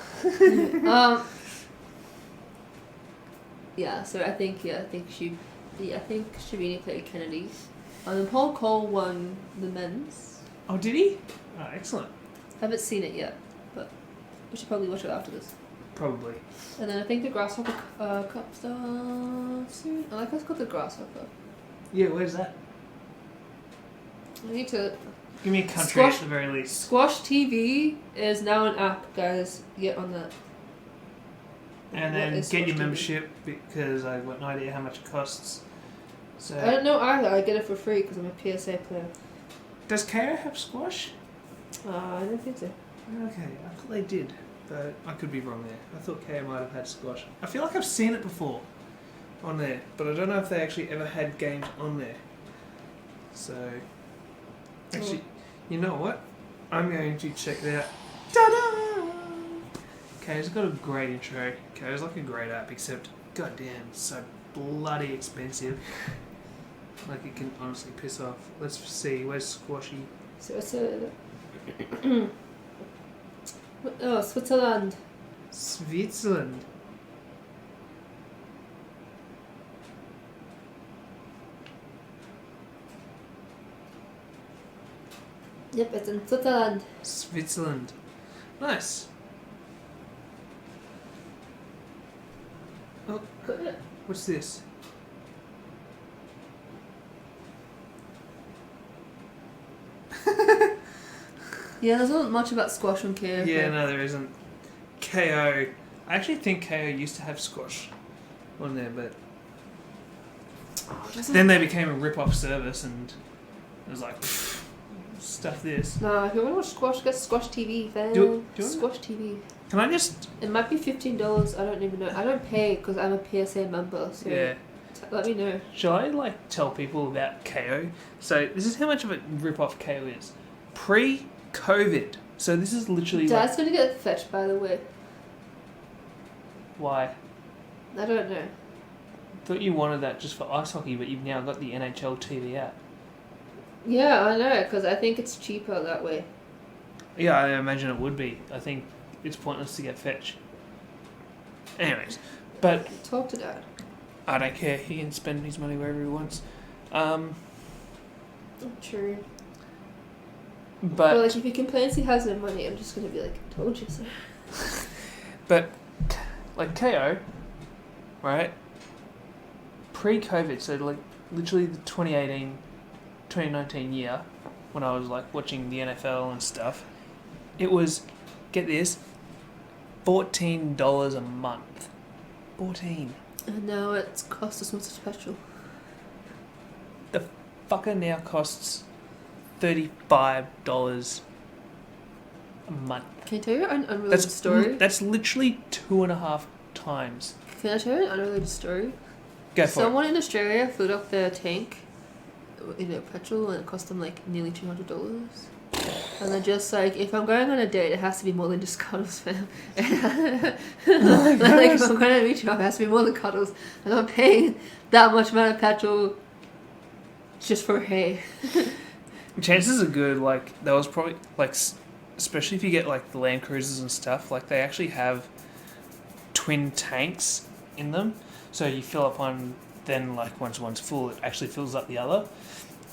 Yeah, so I think Shabini played Kennedy. And then Paul Cole won the men's. Oh, did he? Oh, excellent. Haven't seen it yet, but we should probably watch it after this. Probably. And then I think the Grasshopper Cup starts soon. I like how it's called the Grasshopper. Yeah, where's that? I need to. Give me a country Squash- at the very least. Squash TV is now an app, guys. Get on that. And What then is get Squash your TV? membership because I've got no idea how much it costs. So I don't know either. I get it for free because I'm a PSA player. does KO have squash? I don't think so. Okay, I thought they did, but I could be wrong there. I thought KO might have had squash. I feel like I've seen it before on there, but I don't know if they actually ever had games on there. So, actually, you know what? I'm going to check it out. Ta-da! KO's got a great intro. KO's like a great app, except, goddamn, it's so bloody expensive. Like, it can honestly piss off. Let's see, where's Squashy? So it's a. Oh, Switzerland. Switzerland. Yep, it's in Switzerland. Switzerland. Nice. Oh, what's this? Yeah, there's not much about squash on KO. Yeah, no, there isn't. KO. I actually think KO used to have squash on there, but then they became a rip-off service, and it was like, pfft, stuff this. No, if you want to watch squash, get Squash TV, fam. Do you want Squash TV. Can I just? It might be $15. I don't even know. I don't pay because I'm a PSA member. So Yeah. let me know. Shall I like tell people about KO? So this is how much of a rip-off KO is. Pre-COVID. So this is literally. Dad's gonna get fetched, by the way. Why? I don't know. Thought you wanted that just for ice hockey, but you've now got the NHL TV app. Yeah, I know, because I think it's cheaper that way. Yeah, I imagine it would be. I think it's pointless to get fetch. Anyways, but Talk to Dad. I don't care. He can spend his money wherever he wants. True. But But like, if he complains he has no money, I'm just gonna be like, told you so. but like KO, right? Pre-COVID, so like literally the 2019 year, when I was like watching the NFL and stuff, it was, get this, $14 a month. 14. And now it's cost us much petrol. The fucker now costs $35 a month. Can I tell you an unrelated story? That's literally 2.5 times. Can I tell you an unrelated story? Go for Someone in Australia filled up their tank, petrol, and it cost them like nearly $200. And they're just like, if I'm going on a date, it has to be more than just cuddles, fam. Like, if I'm going to meet you up, it has to be more than cuddles. And I'm paying that much amount of petrol just for hay. Chances are good, like, that was probably, like, especially if you get, like, the Land Cruisers and stuff, like, they actually have twin tanks in them. So you fill up one, then, like, once one's full, it actually fills up the other.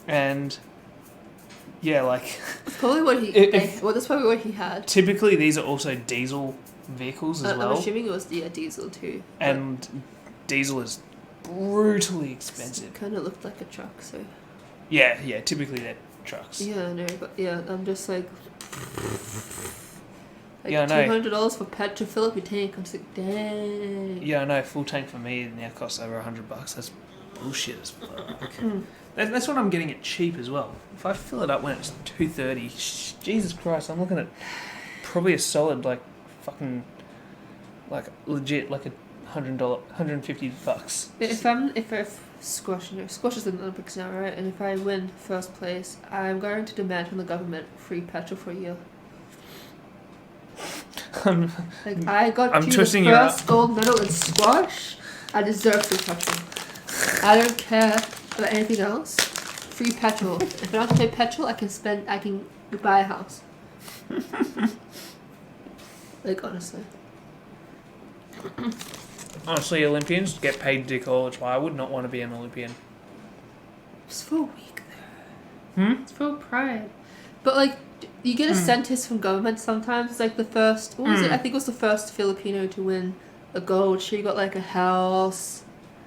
And, yeah, like... That's probably what that's probably what he had. Typically, these are also diesel vehicles as well. I'm assuming it was diesel too. And diesel is brutally expensive. Kind of looked like a truck, so. Yeah, typically they're trucks. Yeah, I know, but yeah, I'm just like. Yeah, I know. $200 for pet to fill up your tank. I'm just like, dang. Yeah, I know. Full tank for me now costs over $100. That's bullshit as fuck. That's what I'm getting it cheap as well. If I fill it up when it's $2.30, Jesus Christ, I'm looking at probably a solid fucking legit $150. If squash is in the Olympics now, right? And if I win first place, I'm going to demand from the government free petrol for a year. I got I'm you the twisting first gold medal in squash. I deserve free petrol. I don't care about anything else. Free petrol. If I don't have to pay petrol, I can buy a house. Honestly. Honestly, Olympians get paid dick all. That's why I would not want to be an Olympian. It's for a week there. It's for pride. But you get incentives from government sometimes. It's like the first. What was it? I think it was the first Filipino to win a gold. She got a house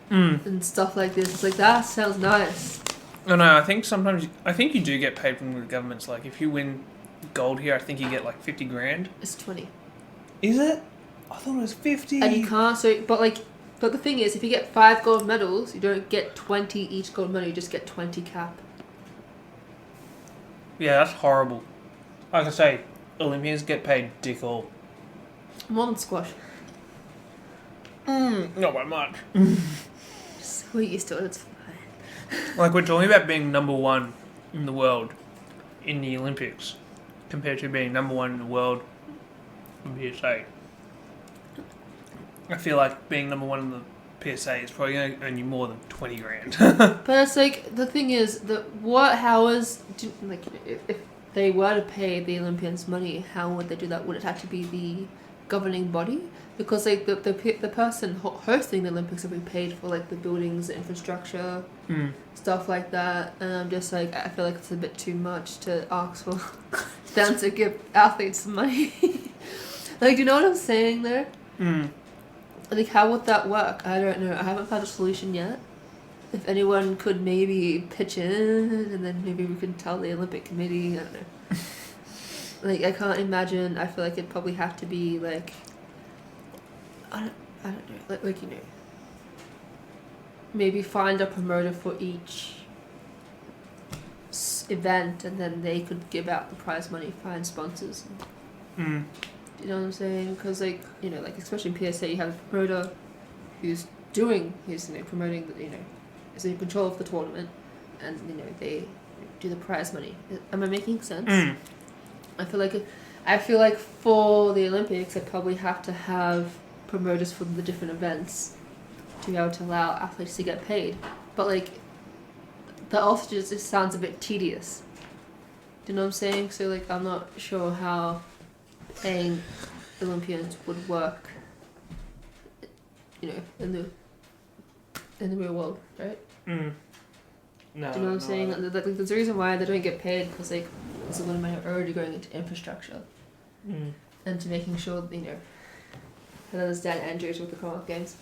and stuff like this. It's like that sounds nice. No, I think you do get paid from the governments. Like if you win gold here, I think you get 50 grand. It's 20. Is it? I thought it was 50. And you can't. But the thing is, if you get 5 gold medals, you don't get 20 each gold medal. You just get 20 cap. Yeah, that's horrible. Like I say, Olympians get paid dick all. More than squash. Not by much. We're used to it. It's fine. We're talking about being number one in the world in the Olympics compared to being number one in the world in PSA. I feel like being number one in the PSA is probably going to earn you more than 20 grand. But it's the thing is, if they were to pay the Olympians money, how would they do that? Would it have to be the governing body? Because the person hosting the Olympics will be paid for the buildings, the infrastructure, stuff like that. And I'm just I feel like it's a bit too much to ask for them to give athletes money. Do you know what I'm saying there? How would that work? I don't know. I haven't found a solution yet. If anyone could maybe pitch in, and then maybe we can tell the Olympic Committee. I don't know. I can't imagine. I feel like it'd probably have to be I don't know. Maybe find a promoter for each event, and then they could give out the prize money, find sponsors. You know what I'm saying? Because especially in PSA, you have a promoter who's promoting is in control of the tournament, and they do the prize money. Am I making sense? I feel like for the Olympics, they probably have to have promoters from the different events to be able to allow athletes to get paid. But that also just sounds a bit tedious. Do you know what I'm saying? So I'm not sure how paying Olympians would work. In the real world, right? No. Do you know what I'm saying? There's a reason why they don't get paid, because there's a lot of money already going into infrastructure and to making sure I understand Andrews with the Commonwealth Games.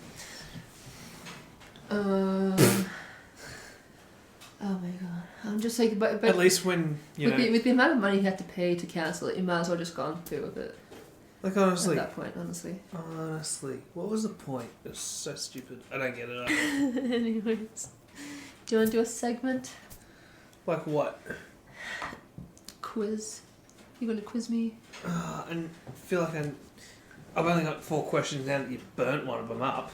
Oh my god! I'm just but at least when with the amount of money you have to pay to cancel it, you might as well just gone through with it. Honestly. At that point, honestly, what was the point? It's so stupid. I don't get it. Anyways, do you want to do a segment? Like what? Quiz. You gonna quiz me? And I feel like I've only got 4 questions now that you burnt one of them up.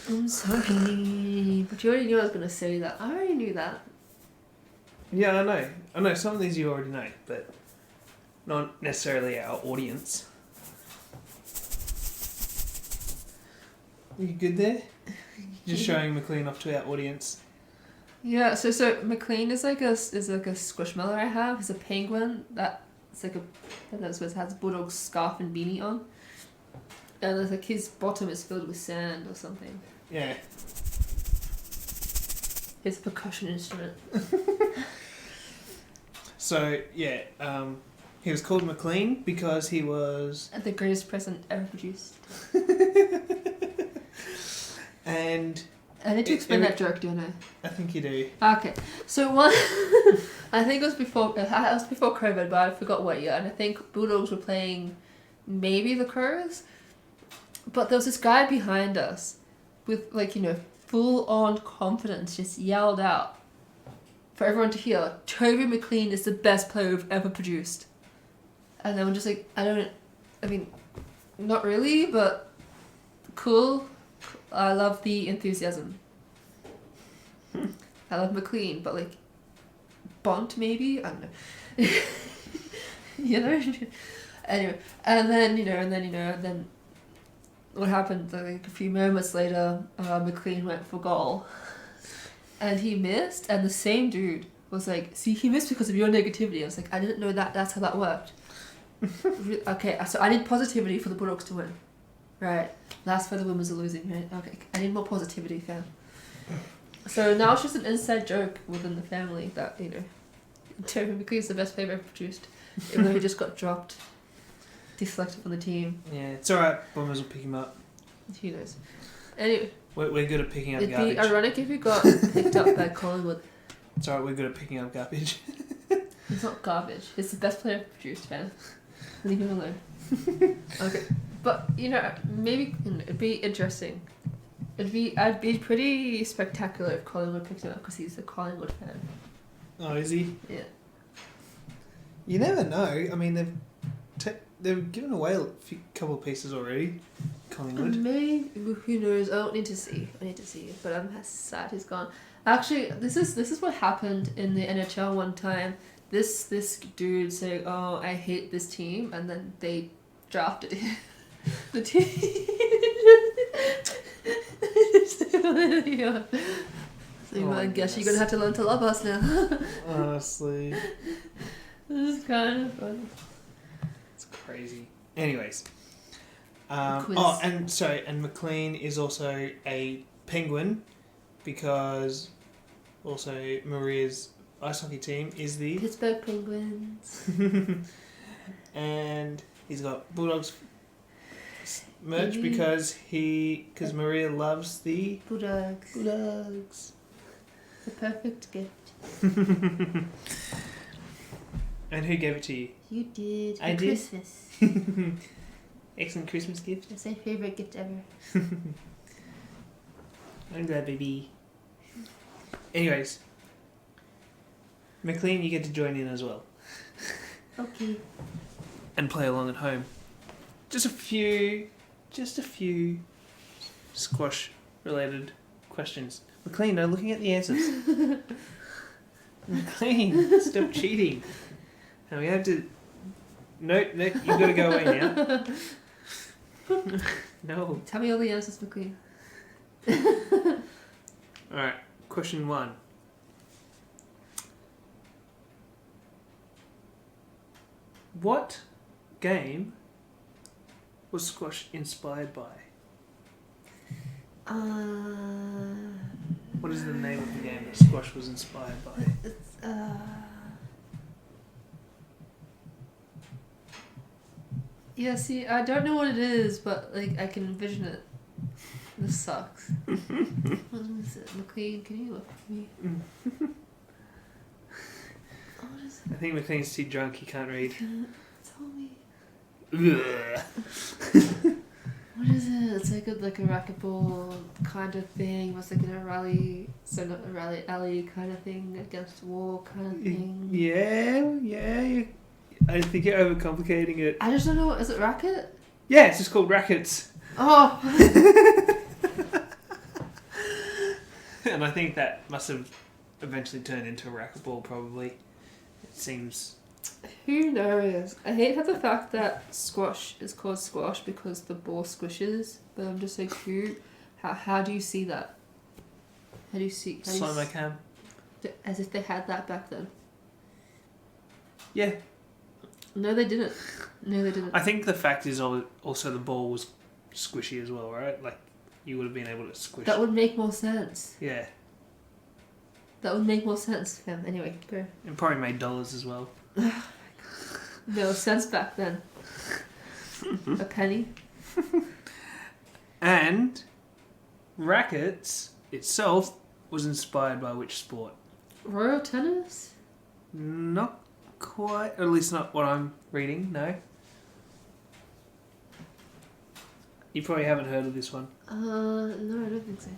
I'm sorry, but you already knew I was gonna say that. I already knew that. Yeah, I know. Some of these you already know, but not necessarily our audience. You good there? Just showing McLean off to our audience. Yeah, so McLean is like a squishmallow I have. He's a penguin that has Bulldog's scarf and beanie on. And it's his bottom is filled with sand or something. Yeah. It's a percussion instrument. So, yeah, he was called McLean because he was... The greatest present ever produced. And I need to explain that joke, don't I? I think you do. Okay, so one, I think it was before COVID, but I forgot what year, and I think Bulldogs were playing maybe the Crows, but there was this guy behind us with, like, full on confidence, just yelled out for everyone to hear, Toby McLean is the best player we've ever produced. And then we're just like, not really, but cool. I love the enthusiasm. I love McLean, but like Bont maybe? I don't know. Anyway, and then what happened, like a few moments later, McLean went for goal. And he missed, and the same dude was like, see, he missed because of your negativity. I was like, I didn't know that's how that worked. Okay, so I need positivity for the Bulldogs to win. Right. Last for the Women's are losing, right? Okay, I need more positivity, fam. So now it's just an inside joke within the family that, Toby McLean's the best player ever produced, even though he just got dropped, deselected from the team. Yeah, it's alright, Bombers will pick him up. Who knows? Anyway. We're good at picking up garbage. It'd be ironic if he got picked up by Collingwood. It's alright, we're good at picking up garbage. He's not garbage. He's the best player ever produced, fam. Leave him alone. Okay. But, maybe it'd be interesting. I'd be pretty spectacular if Collingwood picked him up because he's a Collingwood fan. Oh, is he? Yeah. You never know. I mean, they've given away a couple of pieces already. Collingwood. Maybe, who knows? I need to see. But I'm sad he's gone. Actually, this is what happened in the NHL one time. This dude saying, "Oh, I hate this team," and then they drafted him. The team. So I guess you're gonna have to learn to love us now. Honestly, this is kind of funny. It's crazy. Anyways, Quiz. and McLean is also a Penguin because also Maria's ice hockey team is the Pittsburgh Penguins. And he's got Bulldogs merch Maybe. because Maria loves the Bulldogs. Bulldogs. The perfect gift. And who gave it to you? You did. I did? Christmas. Excellent Christmas gift. That's my favorite gift ever. I'm glad, baby. Anyways, McLean, you get to join in as well. Okay. And play along at home. Just a few squash related questions. McLean, no looking at the answers. McLean, stop cheating. And we have to. No, you've got to go away now. No. Tell me all the answers, McLean. Alright, question 1. What game was squash inspired by? What is the name of the game that squash was inspired by? It's Yeah, see, I don't know what it is, but like I can envision it. This sucks. What is it? McLean, can you look for me? What is it? I think McLean's too drunk, he can't read. Tell me. Ugh. What is it? It's like a racquetball kind of thing. It's like in a rally, so not a rally alley kind of thing, against the wall kind of thing. Yeah. I think you're overcomplicating it. I just don't know. Is it racket? Yeah, it's just called rackets. Oh. And I think that must have eventually turned into a racquetball, probably. It seems. Who knows? I hate the fact that squash is called squash because the ball squishes, but I'm just like, how do you see that? How do you see? Slow-mo cam. As if they had that back then. Yeah. No, they didn't. I think the fact is also the ball was squishy as well, right? Like, you would have been able to squish. That would make more sense. Yeah. That would make more sense. Yeah, anyway, go. And probably made dollars as well. No sense back then. A penny. And rackets itself was inspired by which sport? Royal tennis? Not quite, or at least not what I'm reading, no. You probably haven't heard of this one. No, I don't think so.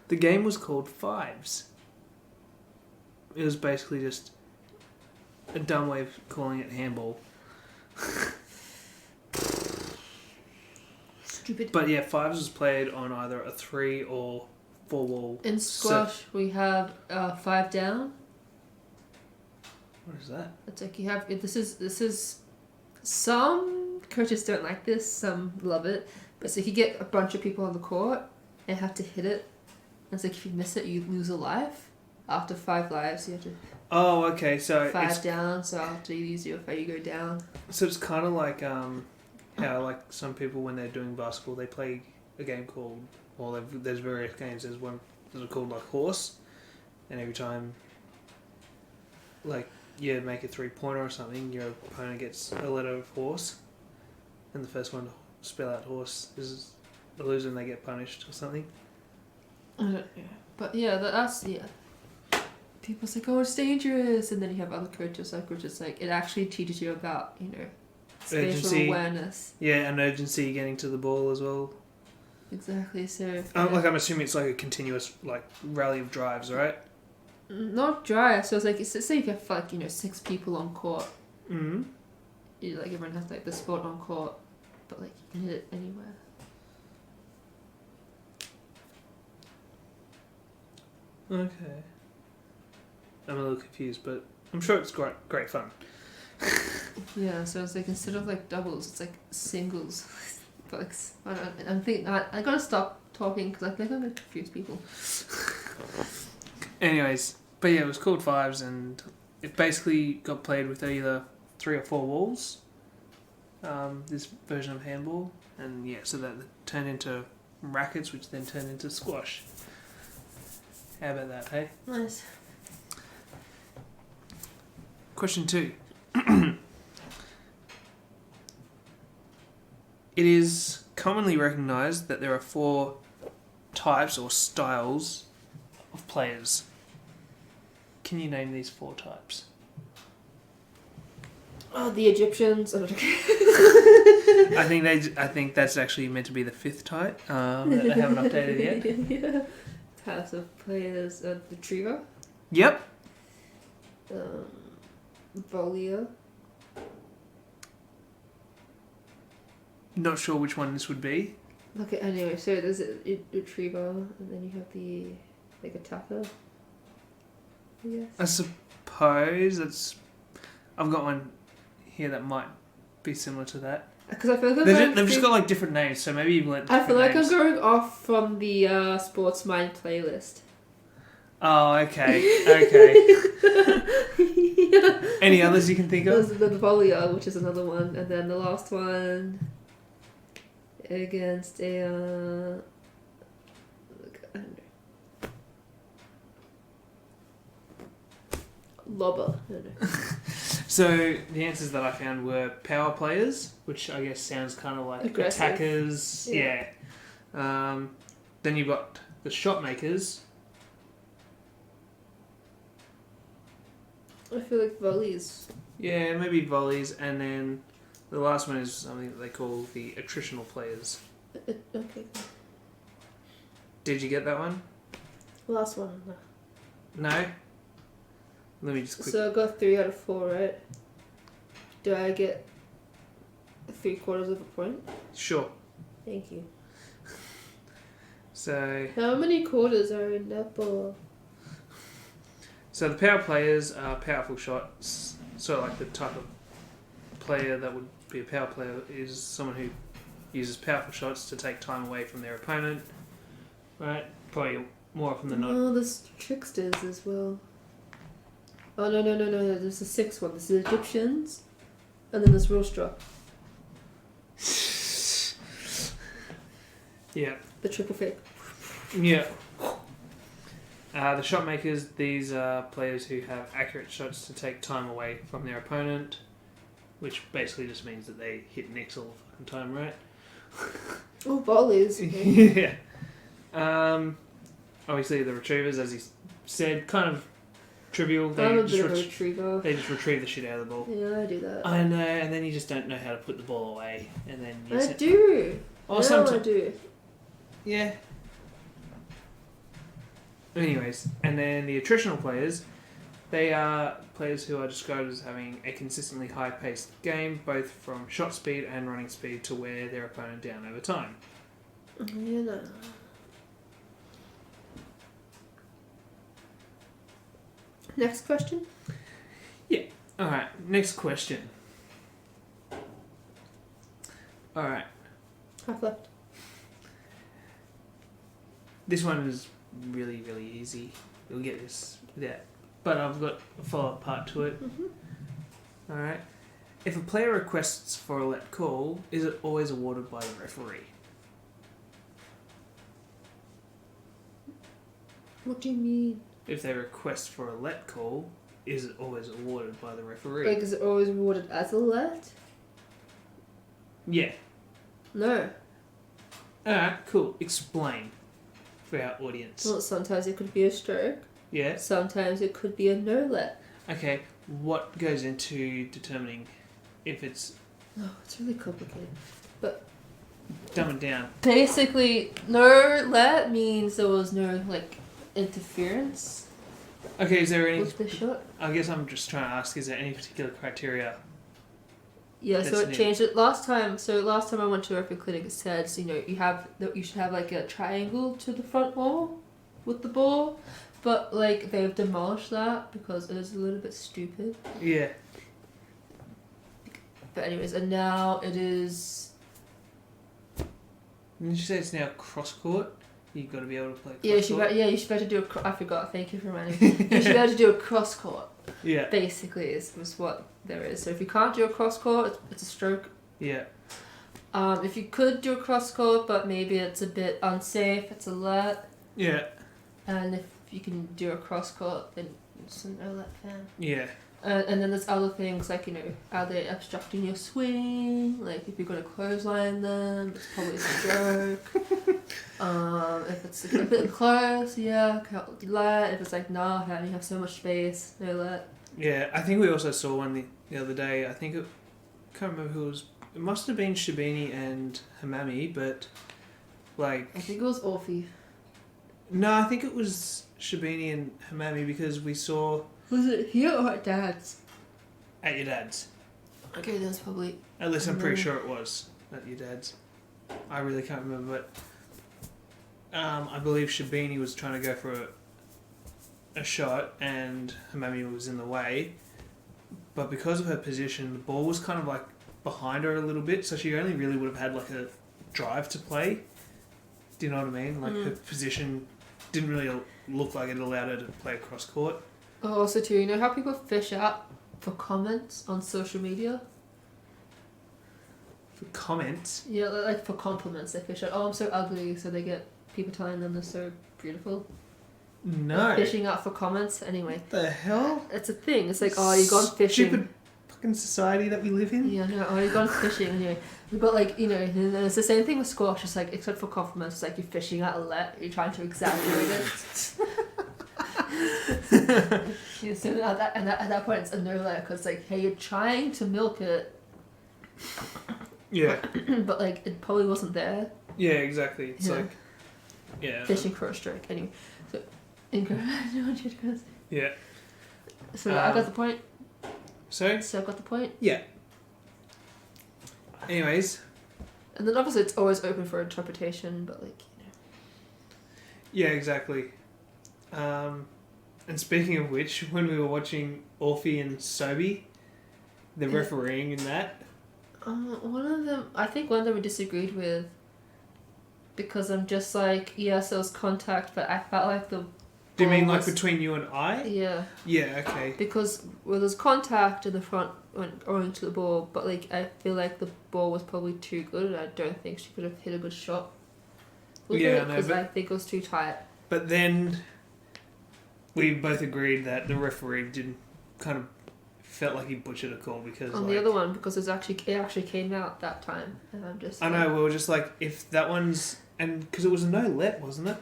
The game was called Fives. It was basically just a dumb way of calling it handball. Stupid. But yeah, Fives was played on either a 3 or 4 wall. In squash, we have 5 down. What is that? It's like you have this is some coaches don't like this, some love it. But so you get a bunch of people on the court and have to hit it. And it's like if you miss it, you lose a life. After 5 lives, you have to Oh, okay. So 5 it's down. So after you use your 5, you go down. so it's kind of like how like some people when they're doing basketball they play a game called there's various games. There's one that are called like horse, and every time like you make a 3-pointer or something, your opponent gets a letter of horse, and the first one to spell out horse is the loser, and they get punished or something. I don't know. But yeah, that's people say, oh, it's dangerous, and then you have other coaches which is like it actually teaches you about spatial Urgency. awareness. Yeah, and urgency getting to the ball as well. Exactly. So Like I'm assuming it's like a continuous like rally of drives, right? not dry. So it's like say you have like 6 people on court. Mm-hmm. Like everyone has like the spot on court, but like you can hit it anywhere. Okay. I'm a little confused, but I'm sure it's great fun. Yeah. So it's like instead of like doubles, it's like singles. But like I'm thinking I gotta stop talking because I think I'm gonna confuse people. Anyways, but yeah, it was called Fives, and it basically got played with either 3 or 4 walls. This version of handball, and yeah, so that turned into rackets, which then turned into squash. How about that, hey? Nice. Question 2. It is commonly recognised that there are 4 types or styles of players. Can you name these 4 types? Oh, the Egyptians. I I think that's actually meant to be the 5th type. That they haven't updated yet. Yeah. Types of players: the Trigger, Yep. Volleyer. Not sure which one this would be. Okay, anyway, so there's a Retriever, and then you have the attacker. Yes. I suppose that's. I've got one here that might be similar to that. Because I feel like They've just got like different names, so maybe even like. I feel like names. I'm going off from the Sports Mind playlist. Oh, okay. Okay. Yeah. Any others you can think of? There's the Volleyer, which is another one, and then the last one against a I don't know. Lobber. I don't know. So the answers that I found were power players, which I guess sounds kind of like Aggressive. attackers. Yeah. Then you've got the shot makers. I feel like volleys. Yeah, maybe volleys, and then the last one is something that they call the attritional players. Okay. Did you get that one? Last one. No? Let me just click. So I got 3 out of 4, right? Do I get 3/4 of a point? Sure. Thank you. So How many quarters are in netball? the power players are powerful shots. So like the type of player that would be a power player is someone who uses powerful shots to take time away from their opponent. Right? Probably more often than not. Oh, there's tricksters as well. Oh, no. There's the 6th one. There's the Egyptians. And then there's Rostra. Yeah. The triple fake. Yeah. The shot makers, these are players who have accurate shots to take time away from their opponent, which basically just means that they hit nicks all the fucking time, right? Oh, volleys. Okay. Yeah. Obviously the retrievers, as he said, kind of trivial. I'm a bit of a retriever. They just retrieve the shit out of the ball. Yeah, I do that. I know, and then you just don't know how to put the ball away, and then you I do. Oh, I sometimes. do. Yeah. Anyways, and then the attritional players, they are players who are described as having a consistently high-paced game, both from shot speed and running speed, to wear their opponent down over time. You know. Next question. Alright, next question. Alright, Half left. this one is really, really easy. You'll get this without. But I've got a follow-up part to it. Mm-hmm. Alright. If a player requests for a let call, is it always awarded by the referee? What do you mean? If they request for a let call, is it always awarded by the referee? Like, is it always awarded as a let? Yeah. No. Alright, cool. Explain for our audience. Well, sometimes it could be a stroke. Yeah? Sometimes it could be a no let. Okay, what goes into determining if it's Oh, it's really complicated. dumb it down? Basically, no let means there was no, like, interference Okay, is there any... with the shot. I guess I'm just trying to ask, is there any particular criteria? Yeah, so That's it new. changed it last time. So last time I went to a referee clinic, it said, so, you know, you should have like a triangle to the front wall with the ball, but like they've demolished that because it is a little bit stupid. Yeah. But anyways, and now it is. Didn't you say it's now cross-court? You've got to be able to play cross-court? Yeah, you should be able to do I forgot. Thank you for reminding me. You should be able to do a cross court. Yeah. Basically, is what there is. So if you can't do a cross court, it's a stroke. Yeah. If you could do a cross court, but maybe it's a bit unsafe, it's a let. Yeah. And if you can do a cross court, then it's an OLED fan. Yeah. And then there's other things like, you know, are they obstructing your swing? Like if you're going to clothesline them, it's probably a stroke. If it's a bit close, yeah, let. If it's like, nah, I only have so much space, no let. Yeah, I think we also saw one the other day. I think can't remember who it was. It must have been Shabini and Hamami, but like... I think it was Orphy. No, I think it was Shabini and Hamami because we saw... Was it here or at Dad's? At your dad's. Okay, that's probably... At least I'm pretty sure it was at your dad's. I really can't remember, but I believe Shabini was trying to go for a shot and Hamami was in the way. But because of her position, the ball was kind of like behind her a little bit, so she only really would have had like a drive to play. Do you know what I mean? Like her position didn't really look like it allowed her to play across court. Oh, also too, you know how people fish out for comments on social media? For comments? Yeah, like for compliments, they fish out. Oh, I'm so ugly, so they get people telling them they're so beautiful. No. Fishing out for comments, anyway. What the hell? It's a thing. It's like, oh, you've gone fishing. Stupid fucking society that we live in. Yeah, no, oh, you've gone fishing, anyway. But like, you know, and it's the same thing with squash. It's like, except for compliments, it's like you're fishing out a let. You're trying to exaggerate it. Yeah, so at that point, it's a no let because like, hey, you're trying to milk it, Yeah. but like it probably wasn't there. Yeah, exactly. It's Yeah. like, yeah. Fishing for a stroke. Anyway, so incorrect. Yeah. So I got the point. So, So I got the point. yeah. Anyways, And then obviously it's always open for interpretation, but like, you know. yeah, exactly. And speaking of which, when we were watching Orphy and Sobi, the refereeing in that. One of them, I think one of them we disagreed with because I'm just like, yes, there was contact, but I felt like the Do you mean ball like was- between you and I? Yeah, Yeah, okay. because well, there's contact in the front when going to the ball, but like I feel like the ball was probably too good, and I don't think she could have hit a good shot with Yeah, it I know, because but- I think it was too tight. But then we both agreed that the referee didn't kind of felt like he butchered a call because On like, the other one, because it actually came out that time, and I'm just I know, we were just like, if that one's and because it was a no-let, wasn't it?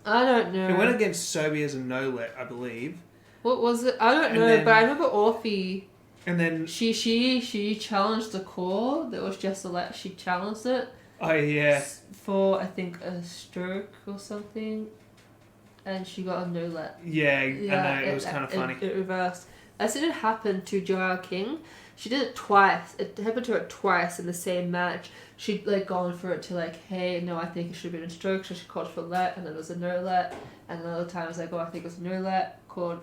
I don't know. It went against Sobi as a no-let, I believe. What was it? I don't And know, then- but I remember Orphe. And then, She challenged the call. That was just a let. She challenged it oh yeah, for I think a stroke or something, and she got a no let. yeah, I know, it was kind of funny. It reversed. I seen it happen to Joanna King. She did it twice. It happened to her twice in the same match. She'd like gone for it to like, hey, no, I think it should have been a stroke. So she called for a let, and then it was a no let. And another time it was like, oh, I think it was a no let. Called,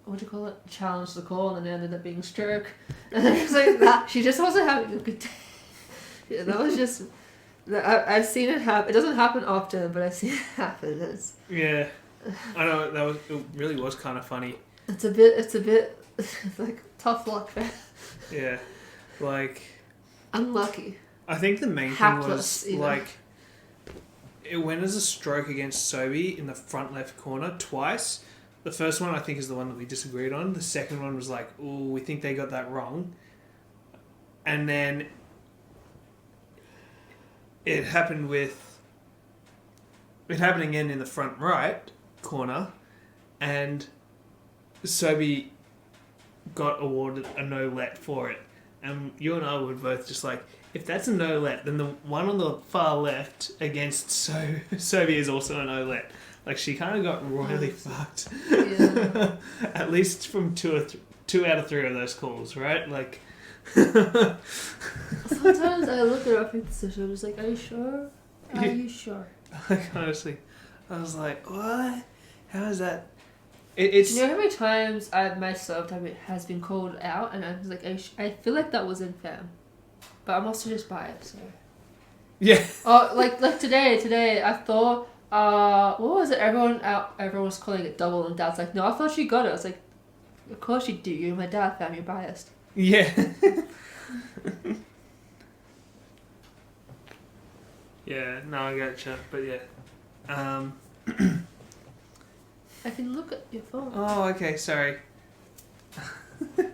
what do you call it? Challenged the call, and then it ended up being stroke. And it was like that. She just wasn't having a good day. Yeah, that was just. I've seen it happen. It doesn't happen often, but I've seen it happen. Yeah, I know, it really was kind of funny. It's a bit like tough luck there. Yeah, like, Unlucky. I think the main thing Hapless, was, even. like, it went as a stroke against Sobi in the front left corner twice. The first one, I think, is the one that we disagreed on. The second one was like, ooh, we think they got that wrong. And then it happened again in the front right corner, and Sobi got awarded a no-let for it. And you and I were both just like, if that's a no-let, then the one on the far left against Sobi is also a no-let. Like, she kind of got royally fucked. Yeah. At least from two out of three of those calls, right? Like, Sometimes I look at her up in the session, I'm just like, are you sure? Are you sure? like, honestly, I was like, what? How is that? It's Do you know how many times my serve time has been called out, and I was like, I feel like that was unfair, but I'm also just biased. So. yeah. Oh, like today, I thought, what was it? Everyone was calling it double, and Dad's like, no, I thought you got it. I was like, of course you do. You're my dad, fam. You're biased. Yeah. Yeah, no, I gotcha. But yeah. I can look at your phone. Oh, okay, sorry. I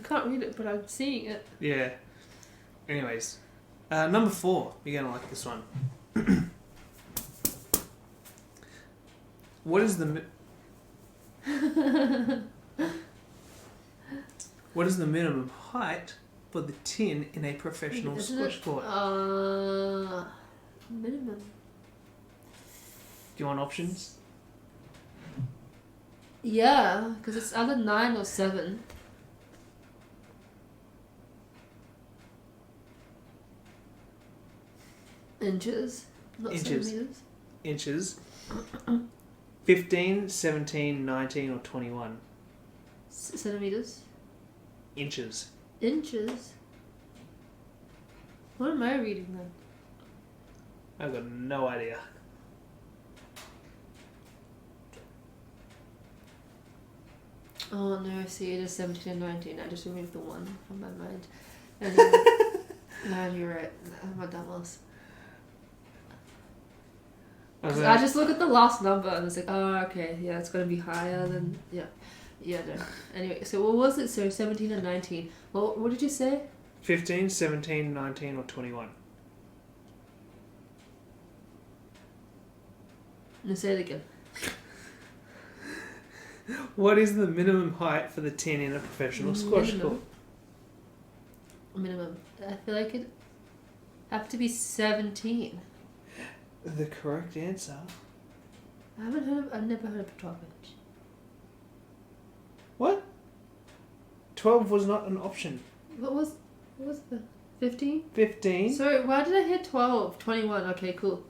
can't read it, but I'm seeing it. Yeah. Anyways. Number 4. You're going to like this one. What is the... What is the minimum height for the tin in a professional Isn't squash it, court? minimum. Do you want options? Yeah, because it's either 9 or 7. Inches, not Inches. centimeters. Inches. 15, 17, 19 or 21 Centimeters. inches. Inches. What am I reading then? I've got no idea. Oh no, I see it is 17 and 19. I just removed the 1 from my mind. And no, you're right. I'm a dumbass. I just look at the last number and it's like, oh, okay, yeah, it's going to be higher than, yeah. Yeah, no. Anyway, so what was it? So 17 and 19. Well, what did you say? 15, 17, 19 or 21. No, say it again. What is the minimum height for the tin in a professional squash court? Minimum. I feel like it have to be 17. The correct answer. I've never heard of 12 inch. What? 12 was not an option. What was the 15? 15? Sorry, why did I hit 12? 21. Okay, cool.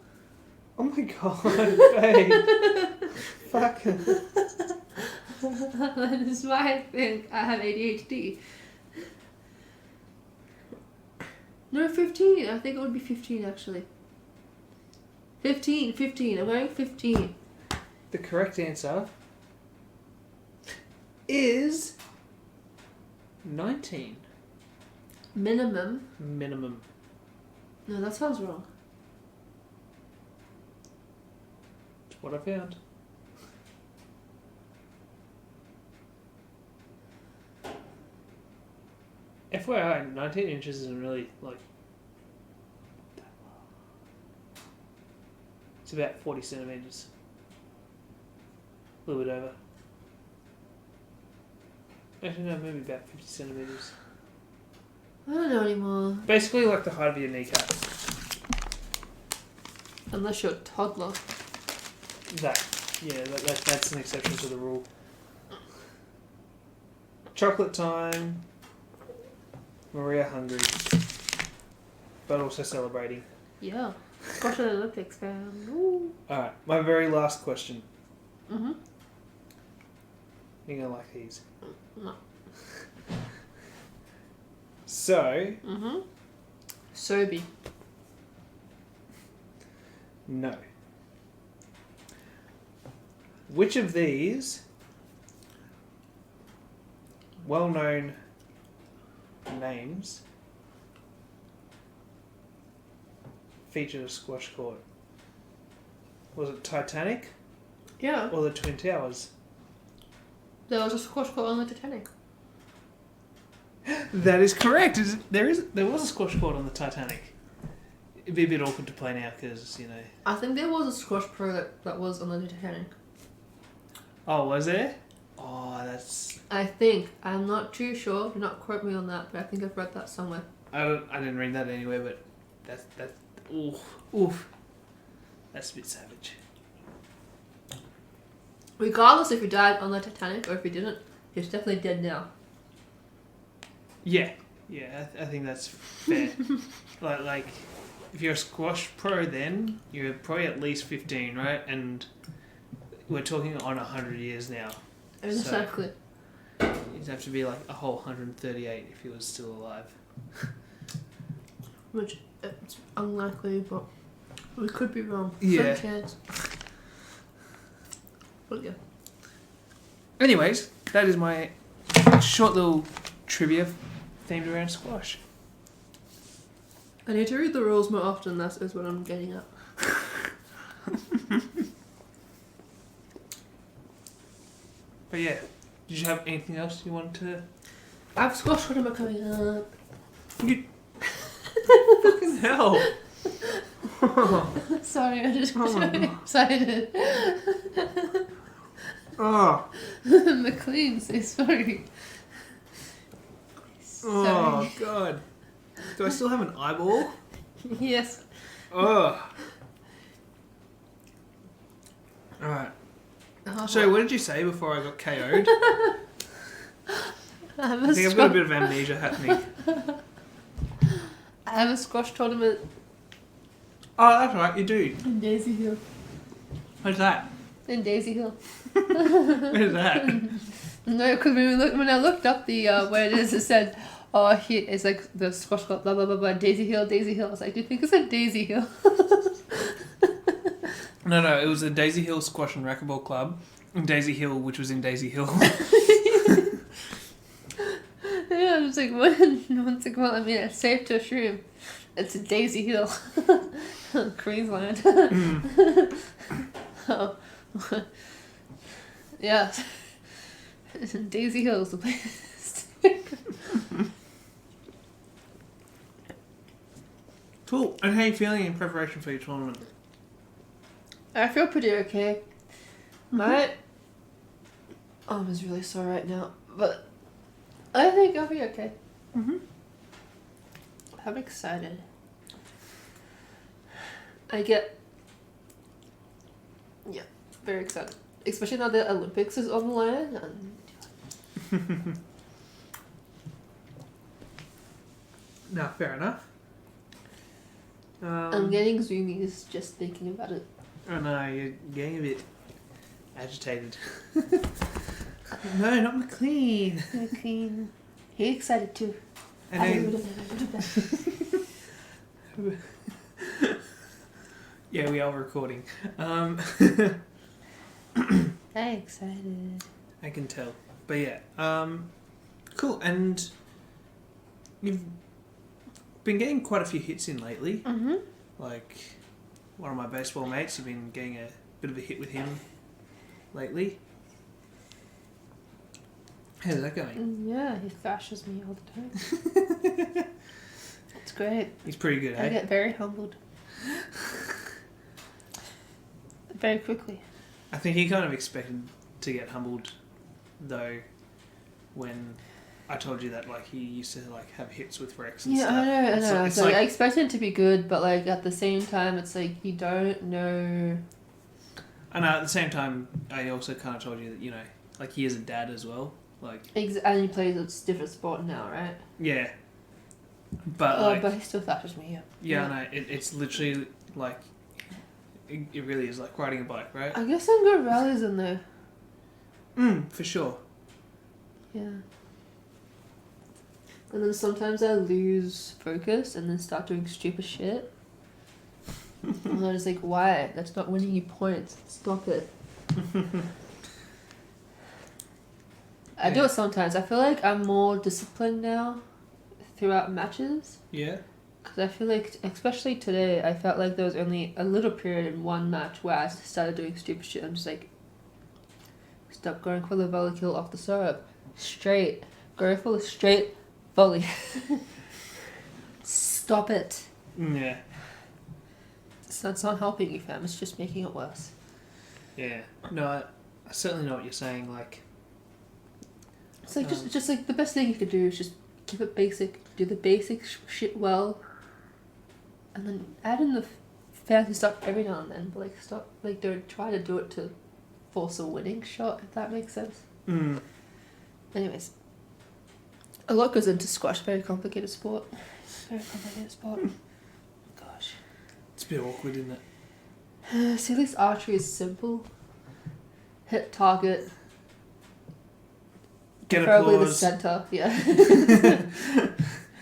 Oh my god, babe. Fuck. That is why I think I have ADHD. No, 15. I think it would be 15 actually. 15. I'm going 15. The correct answer is 19. Minimum. Minimum. No, that sounds wrong. That's what I found. FYI, 19 inches isn't really, like, that It's about 40 centimetres. A little bit over. Actually, no, maybe about 50 centimetres. I don't know anymore. Basically, like the height of your kneecap. Unless you're a toddler. That's an exception to the rule. Chocolate time. Maria hungry. But also celebrating. Yeah. Squash at the Olympics, man. Ooh. Alright, my very last question. Mm-hmm. You're gonna like these. No. So, Mm-hmm. Sobe. no. Which of these well-known names featured a squash court? Was it Titanic Yeah. or the Twin Towers? There was a squash court on the Titanic. That is correct. There was a squash court on the Titanic. It'd be a bit awkward to play now because, you know... I think there was a squash pro that was on the Titanic. Oh, was there? Oh, that's... I think. I'm not too sure. Do not quote me on that, but I think I've read that somewhere. I didn't read that anywhere, but that's oof. That's a bit savage. Regardless if he died on the Titanic or if he didn't, he's definitely dead now. Yeah, I think that's fair. like, if you're a squash pro, then you're probably at least 15, right? And we're talking on 100 years now. Exactly. You'd have to be like a whole 138 if he was still alive. Which, it's unlikely, but we could be wrong. Yeah. Some chance. But yeah. Anyways, that is my short little trivia themed around squash. I need to read the rules more often, that is what I'm getting at. But yeah, did you have anything else you wanted to... I have squash tournament coming up. You... Fucking hell! Sorry, I just got Oh my so God. excited. Oh, McLean, say sorry. oh God. Do I still have an eyeball? Yes. Oh. Alright. So what did you say before I got KO'd? I have I think I've got a bit of amnesia happening. I have a squash tournament Oh, that's right, you do. in Daisy Hill. Where's that? In Daisy Hill. Where's that? No, because when I looked up the where it is, it said, oh, here it's like the squash club, blah blah blah blah, Daisy Hill, Daisy Hill. I was like, do you think it's a Daisy Hill? No, it was the Daisy Hill Squash and Racquetball Club in Daisy Hill, which was in Daisy Hill. Yeah, I was like, what? Once again, well, I mean, it's safe to assume it's a Daisy Hill, Queensland. Oh. Yeah. Daisy Hill's the place. Cool. And how are you feeling in preparation for your tournament? I feel pretty okay. My arm is really sore right now, but I think I'll be okay. Mm-hmm. I'm excited. Yeah, very excited. Especially now the Olympics is on the line. And No, fair enough. I'm getting zoomies just thinking about it. Oh no, you're getting a bit agitated. No, not McLean. McLean. He excited too. I know. Yeah, we are recording. I'm excited. I can tell. But yeah, cool. And you've been getting quite a few hits in lately. Mm-hmm. Like one of my baseball mates, you've been getting a bit of a hit with him lately. How's that going? Yeah, he fashes me all the time. It's great. He's pretty good, I eh? get very humbled. very quickly. I think he kind of expected to get humbled, though, when I told you that like he used to like have hits with Rex and stuff. I know. It's I expect him to be good, but like at the same time, it's like you don't know. And at the same time, I also kind of told you that, you know, like he is a dad as well. Like And he plays a different sport now, right? yeah, but but he still flashes me. Yeah, no, it's literally like it really is like riding a bike, right? I guess some good rallies in there. For sure. Yeah. And then sometimes I lose focus and then start doing stupid shit. And I'm just like, why? That's not winning you points. Stop it. I do it sometimes. I feel like I'm more disciplined now throughout matches. Yeah. Because I feel like, especially today, I felt like there was only a little period in one match where I started doing stupid shit. I'm just like, stop going for the volley kill off the serve. Straight. Go for the straight volley. Stop it. Yeah. So it's not helping you, fam. It's just making it worse. Yeah. No, I certainly know what you're saying. Like, it's like just like the best thing you could do is just keep it basic, do the basic shit well, and then add in the fancy stuff every now and then. But like stop, like don't try to do it to force a winning shot. If that makes sense. Anyways, a lot goes into squash. Very complicated sport. Very complicated sport. Gosh. It's a bit awkward, isn't it? See, at least archery is simple. Hit target. Get Probably applause. the center, yeah.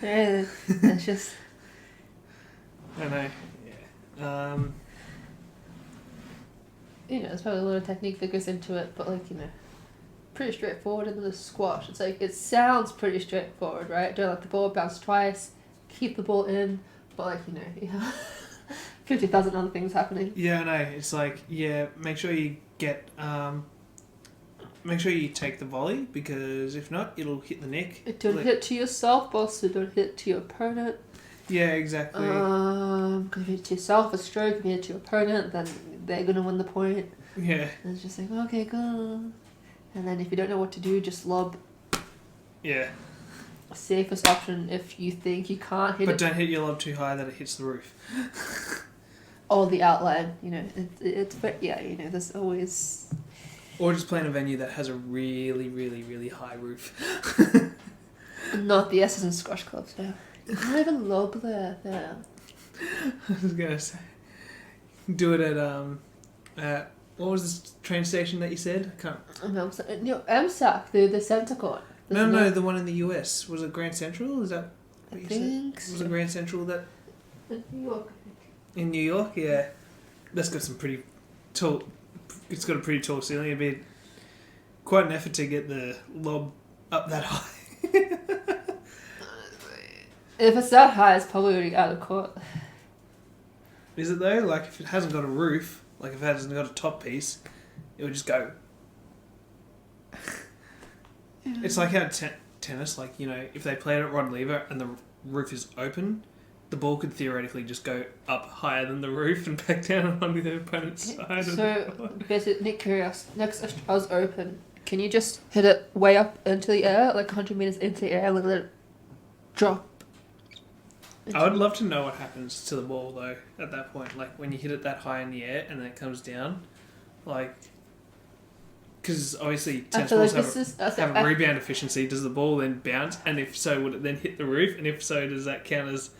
Yeah, it's just. I know. Yeah. You know, there's probably a lot of technique that goes into it, but like, you know, pretty straightforward. And then the squash, it's like, it sounds pretty straightforward, right? Don't let the ball bounce twice, keep the ball in, but like, you know, you have 50,000 other things happening. Yeah, I know. It's like, yeah, make sure you get, make sure you take the volley, because if not, it'll hit the neck. Don't hit to yourself, but also don't hit to your opponent. Yeah, exactly. Because if you hit to yourself a stroke, if you hit to your opponent, then they're going to win the point. Yeah. And it's just like, okay, go. And then if you don't know what to do, just lob. Yeah. Safest option if you think you can't hit it. But don't hit your lob too high that it hits the roof. Or the outline, you know. But yeah, you know, there's always... Or just play in a venue that has a really, really, really high roof. Not the S's and Squash Clubs, no. You can't even lob there. I was gonna say, do it at what was the train station that you said? I can't. MSAC, the centre court. No, the one in the US. Was it Grand Central? Is that what you think said? Was it Grand Central that? In New York, I think. In New York, yeah. That's got some pretty tall. It's got a pretty tall ceiling. It'd be quite an effort to get the lob up that high. If it's that high, it's probably already out of court. Is it though? Like if it hasn't got a roof, like if it hasn't got a top piece, it would just go. It's like how tennis, like, you know, if they played at Rod Laver and the roof is open, the ball could theoretically just go up higher than the roof and back down on the opponent's side. So, basically, Nick Kyrgios, next Australia's Open, can you just hit it way up into the air, like 100 meters into the air, and let it drop? I would love to know what happens to the ball though at that point, like when you hit it that high in the air and then it comes down, like, because obviously tennis balls have a rebound efficiency. Does the ball then bounce, and if so, would it then hit the roof? And if so, does that count as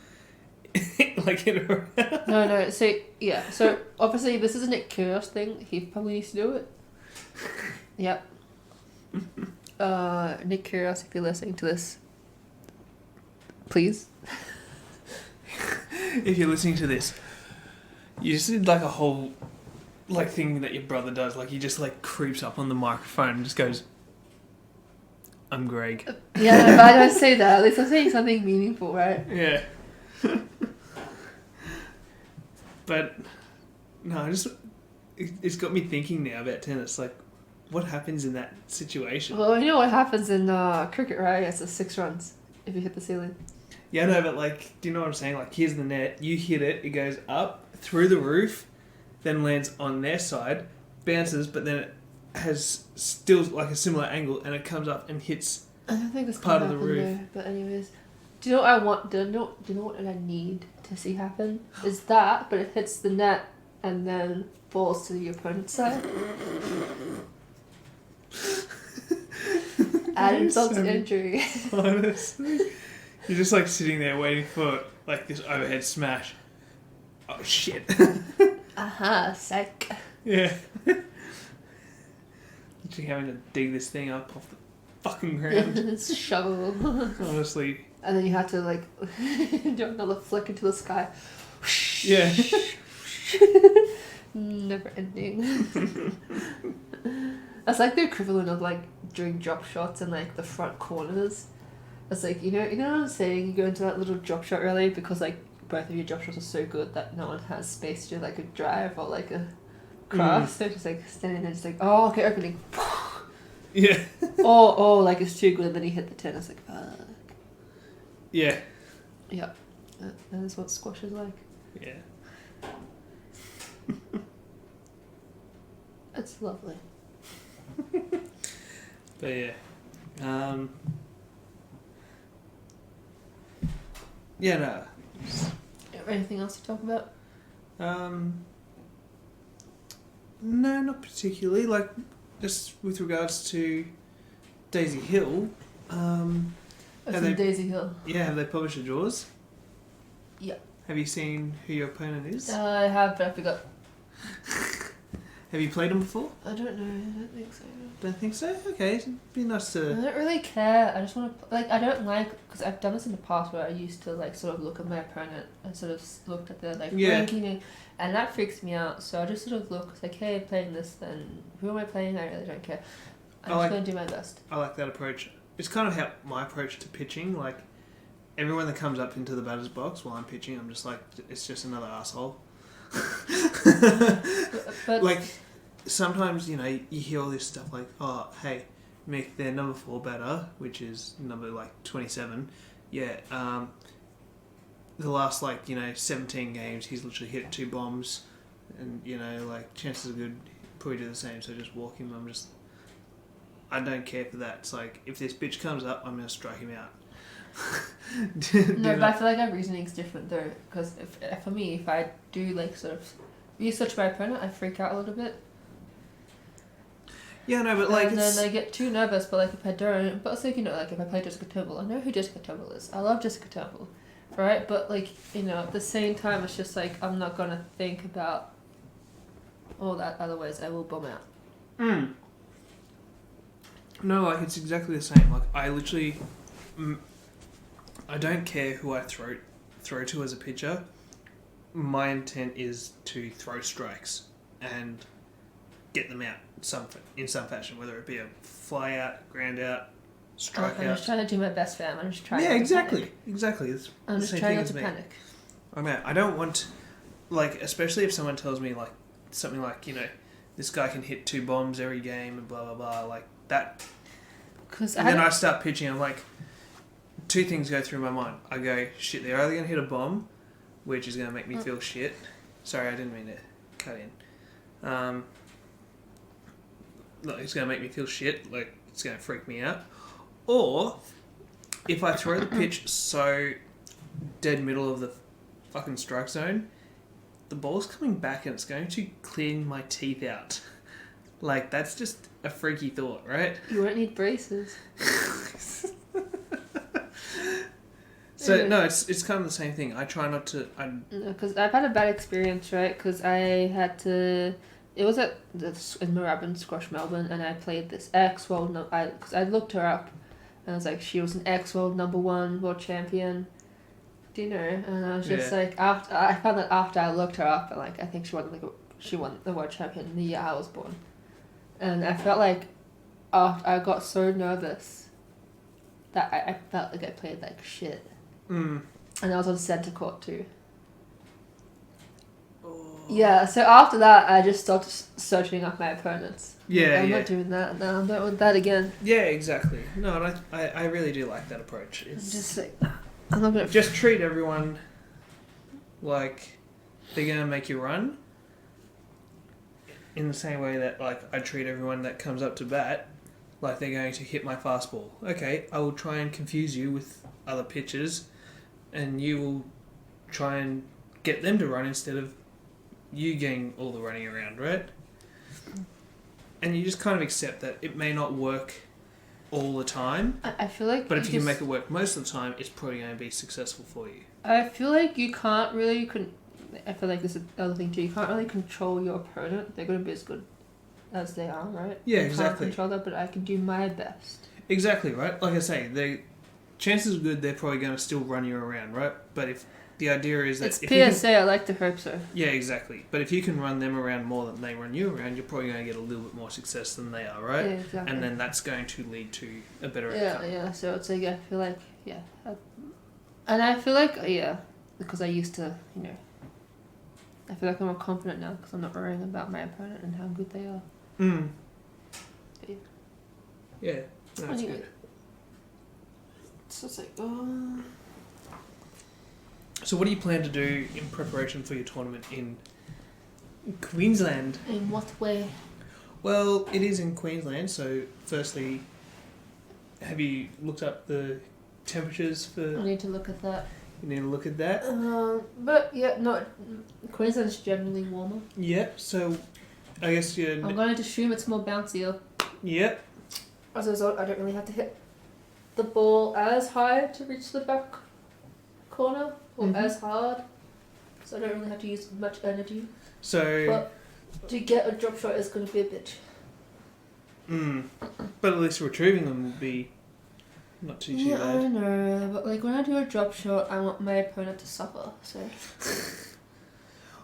like hit around? No. So obviously this is a Nick Kyrgios thing. He probably needs to do it. Yep. Nick Kyrgios, if you're listening to this, please. If you're listening to this, you just did like a whole like thing that your brother does. Like he just like creeps up on the microphone and just goes, "I'm Greg." Yeah, but I don't say that. At least I'm saying something meaningful, right? Yeah. But no, it's got me thinking now about tennis. Like, what happens in that situation? Well, you know what happens in cricket, right? It's a 6 runs if you hit the ceiling. Yeah, no, but like, do you know what I'm saying? Like, here's the net, you hit it, it goes up through the roof, then lands on their side, bounces, but then it has still like a similar angle, and it comes up and hits. I don't think this part can of the happen roof. though, but anyways. Do you know what I want? Do you know what I need to see happen? Is that, but it hits the net and then falls to the opponent's side. Add insult to injury. Honestly, you're just like sitting there waiting for like this overhead smash. Oh shit! Aha, psych. Yeah. Literally having to dig this thing up off the fucking ground. It's shovel. Honestly. And then you have to like do another flick into the sky. Yeah. Never ending. That's like the equivalent of like doing drop shots in like the front corners. It's like you know what I'm saying? You go into that little drop shot really because like both of your drop shots are so good that no one has space to do like a drive or like a cross. So just like standing there, just like oh okay opening. Yeah. or like it's too good and then you hit the tin. It's like fuck. Yeah. Yeah, that is what squash is like. Yeah. It's lovely. But yeah. Yeah, no. Anything else to talk about? No, not particularly. Like, just with regards to Daisy Hill, From they- Daisy Hill. yeah, have they published the draws? Yeah. Have you seen who your opponent is? I have, but I forgot. Have you played them before? I don't know. I don't think so. Don't think so? Okay, it'd be nice I to... don't really care. I just want to like. I don't like because I've done this in the past where I used to like sort of look at my opponent and sort of looked at their like Yeah. ranking, and that freaks me out. So I just sort of look like, hey, I'm playing this. Then who am I playing? I really don't care. I'm just gonna do my best. I like that approach. It's kind of how my approach to pitching, like, everyone that comes up into the batter's box while I'm pitching, I'm just like, it's just another asshole. But Like, sometimes, you know, you hear all this stuff like, oh, hey, Mick, their number 4 batter, which is number, like, 27, yeah, the last, like, 17 games, he's literally hit 2 bombs, and, like, chances are good, he'll probably do the same, so just walk him. I don't care for that. It's like, if this bitch comes up, I'm going to strike him out. no, but I feel like our reasoning's different though, because for me, if I do like sort of research my opponent, I freak out a little bit. Yeah, no, but like, and then I get too nervous. But like if I don't, but it's like like if I play Jessica Turnbull, I know who Jessica Turnbull is. I love Jessica Turnbull, right? But like at the same time, it's just like I'm not gonna think about all that. Otherwise, I will bomb out. No, like, it's exactly the same. Like, I literally... I don't care who I throw to as a pitcher. My intent is to throw strikes and get them out in some fashion, whether it be a fly out, ground out, strike I'm out. just trying to do my best, fam. I'm just trying. Yeah, not to exactly. panic. Exactly. It's I'm the just same trying thing not as to me. panic. I don't want, like, especially if someone tells me, like, something like, this guy can hit 2 bombs every game and blah, blah, blah, like, that. And then I start pitching, I'm like, 2 things go through my mind. I go, shit, they're either going to hit a bomb, which is going to make me feel shit. Sorry, I didn't mean to cut in. Like, it's going to make me feel shit, like, it's going to freak me out. Or, if I throw the pitch so dead middle of the fucking strike zone, the ball's coming back and it's going to clean my teeth out. Like, that's just a freaky thought, right? You won't need braces. So, no, it's kind of the same thing. I try not to... Because I've had a bad experience, right? Because I had to... It was in Moorabbin, Squash, Melbourne, and I played this ex-world... Because I looked her up, and I was like, she was an ex-world #1 world champion. Do you know? And I was just like... I found that after I looked her up, and like, I think she won the world champion the year I was born. And I felt like... I got so nervous that I felt like I played like shit. And I was on centre court too. Oh. Yeah, so after that, I just stopped searching up my opponents. Yeah, I'm yeah. not doing that. No, I don't want that again. Yeah, exactly. No, and I really do like that approach. I'm It's just like, I'm not gonna... just treat everyone like they're going to make you run, in the same way that like I treat everyone that comes up to bat like they're going to hit my fastball. Okay, I will try and confuse you with other pitches, and you will try and get them to run instead of you getting all the running around, right? And you just kind of accept that it may not work all the time, I feel like, but if you can make it work most of the time, it's probably going to be successful for you. I feel like you can't really. I feel like this is the other thing too. You can't really control your opponent. They're going to be as good as they are, right? Yeah, you exactly. Can't control that, but I can do my best. Exactly, right? Like I say, the chances are good they're probably going to still run you around, right? But if the idea is that It's if you PSA. I like to hope so. yeah, exactly. But if you can run them around more than they run you around, you're probably going to get a little bit more success than they are, right? Yeah, exactly. And then that's going to lead to a better Yeah, outcome. yeah. So it's like I feel like and I feel like because I used to, I feel like I'm more confident now because I'm not worrying about my opponent and how good they are. Mm. But yeah. Yeah, no, that's Anyway. good. So it's like, So what do you plan to do in preparation for your tournament in Queensland? in what way? Well, it is in Queensland, so firstly, have you looked up the temperatures I for... need to look at that. You need to look at that? But yeah, no, Queensland's generally warmer. Yep, so I guess you're... I'm going to assume it's more bouncier. Yep. As a result, I don't really have to hit the ball as high to reach the back corner or Mhm. as hard. So I don't really have to use much energy. So... But to get a drop shot is going to be a bitch. But at least retrieving them will be not too Yeah, I bad. know. But like when I do a drop shot, I want my opponent to suffer. So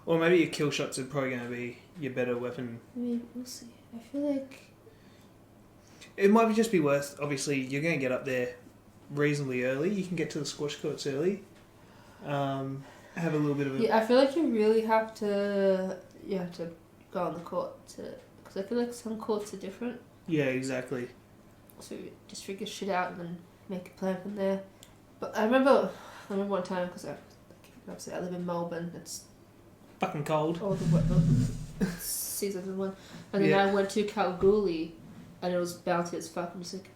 Or maybe your kill shots are probably going to be your better weapon. I mean, we'll see. I feel like It might just be worth, obviously, you're going to get up there reasonably early. You can get to the squash courts early. Have a little bit of a... yeah, I feel like you really have to go on the court because I feel like some courts are different. Yeah, exactly. So you just figure shit out and then make a plan from there. But I remember one time because obviously I live in Melbourne. It's Fucking cold. all the seasons in one. And then Yeah. I went to Kalgoorlie, and it was bouncy as fuck. I'm just like,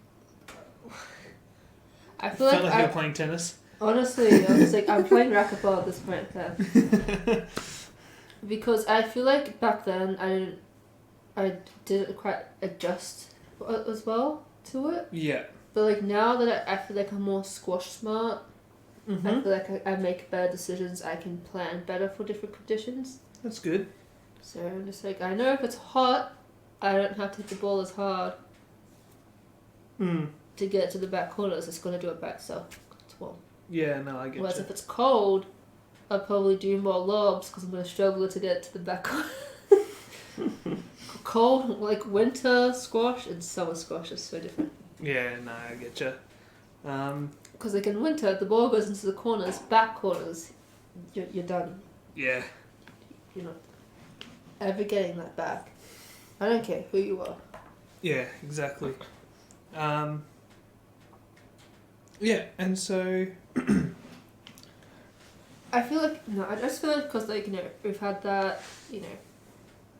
I feel Felt like like you were playing tennis. honestly, I was like, I'm playing racquetball at this point then. Because I feel like back then I didn't quite adjust as well to it. Yeah. But like now that I feel like I'm more squash smart, I Mm-hmm. feel like I make better decisions. I can plan better for different conditions. That's good. So I'm just like, I know if it's hot, I don't have to hit the ball as hard Mm. to get to the back corners. It's going to do it by itself. It's warm. Yeah, no, I get Whereas you. if it's cold, I'll probably do more lobs because I'm going to struggle to get to the back corner. Cold, like winter squash and summer squash is so different. Yeah, no, I get you. Because like in winter, the ball goes into the corners, back corners, you're done. Yeah. You're not ever getting that back. I don't care who you are. Yeah, exactly. Yeah, and so... I feel like, I just feel like because like, we've had that,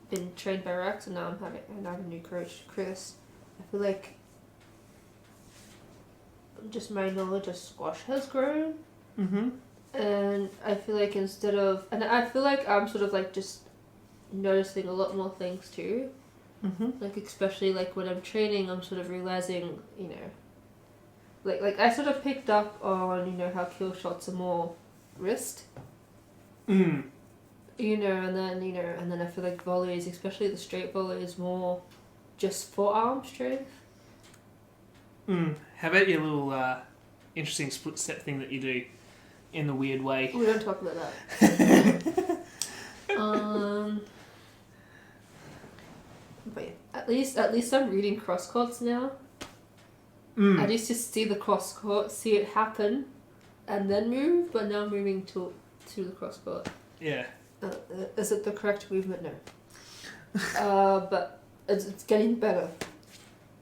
been trained by Rex and now I have a new coach, Chris. I feel like just my knowledge of squash has grown. Mm-hmm. And I feel like and I feel like I'm sort of like just noticing a lot more things too. Mm-hmm. Like especially like when I'm training, I'm sort of realizing, like I sort of picked up on, how kill shots are more wrist. Mm. And then I feel like volleys, especially the straight volley, is more just forearm strength. Mm. How about your little interesting split step thing that you do in the weird way? We don't talk about that. But yeah, at least I'm reading cross courts now. Mm. I used to see the cross court, see it happen, and then move. But now I'm moving to the cross court. Yeah. Is it the correct movement? No. But it's getting better.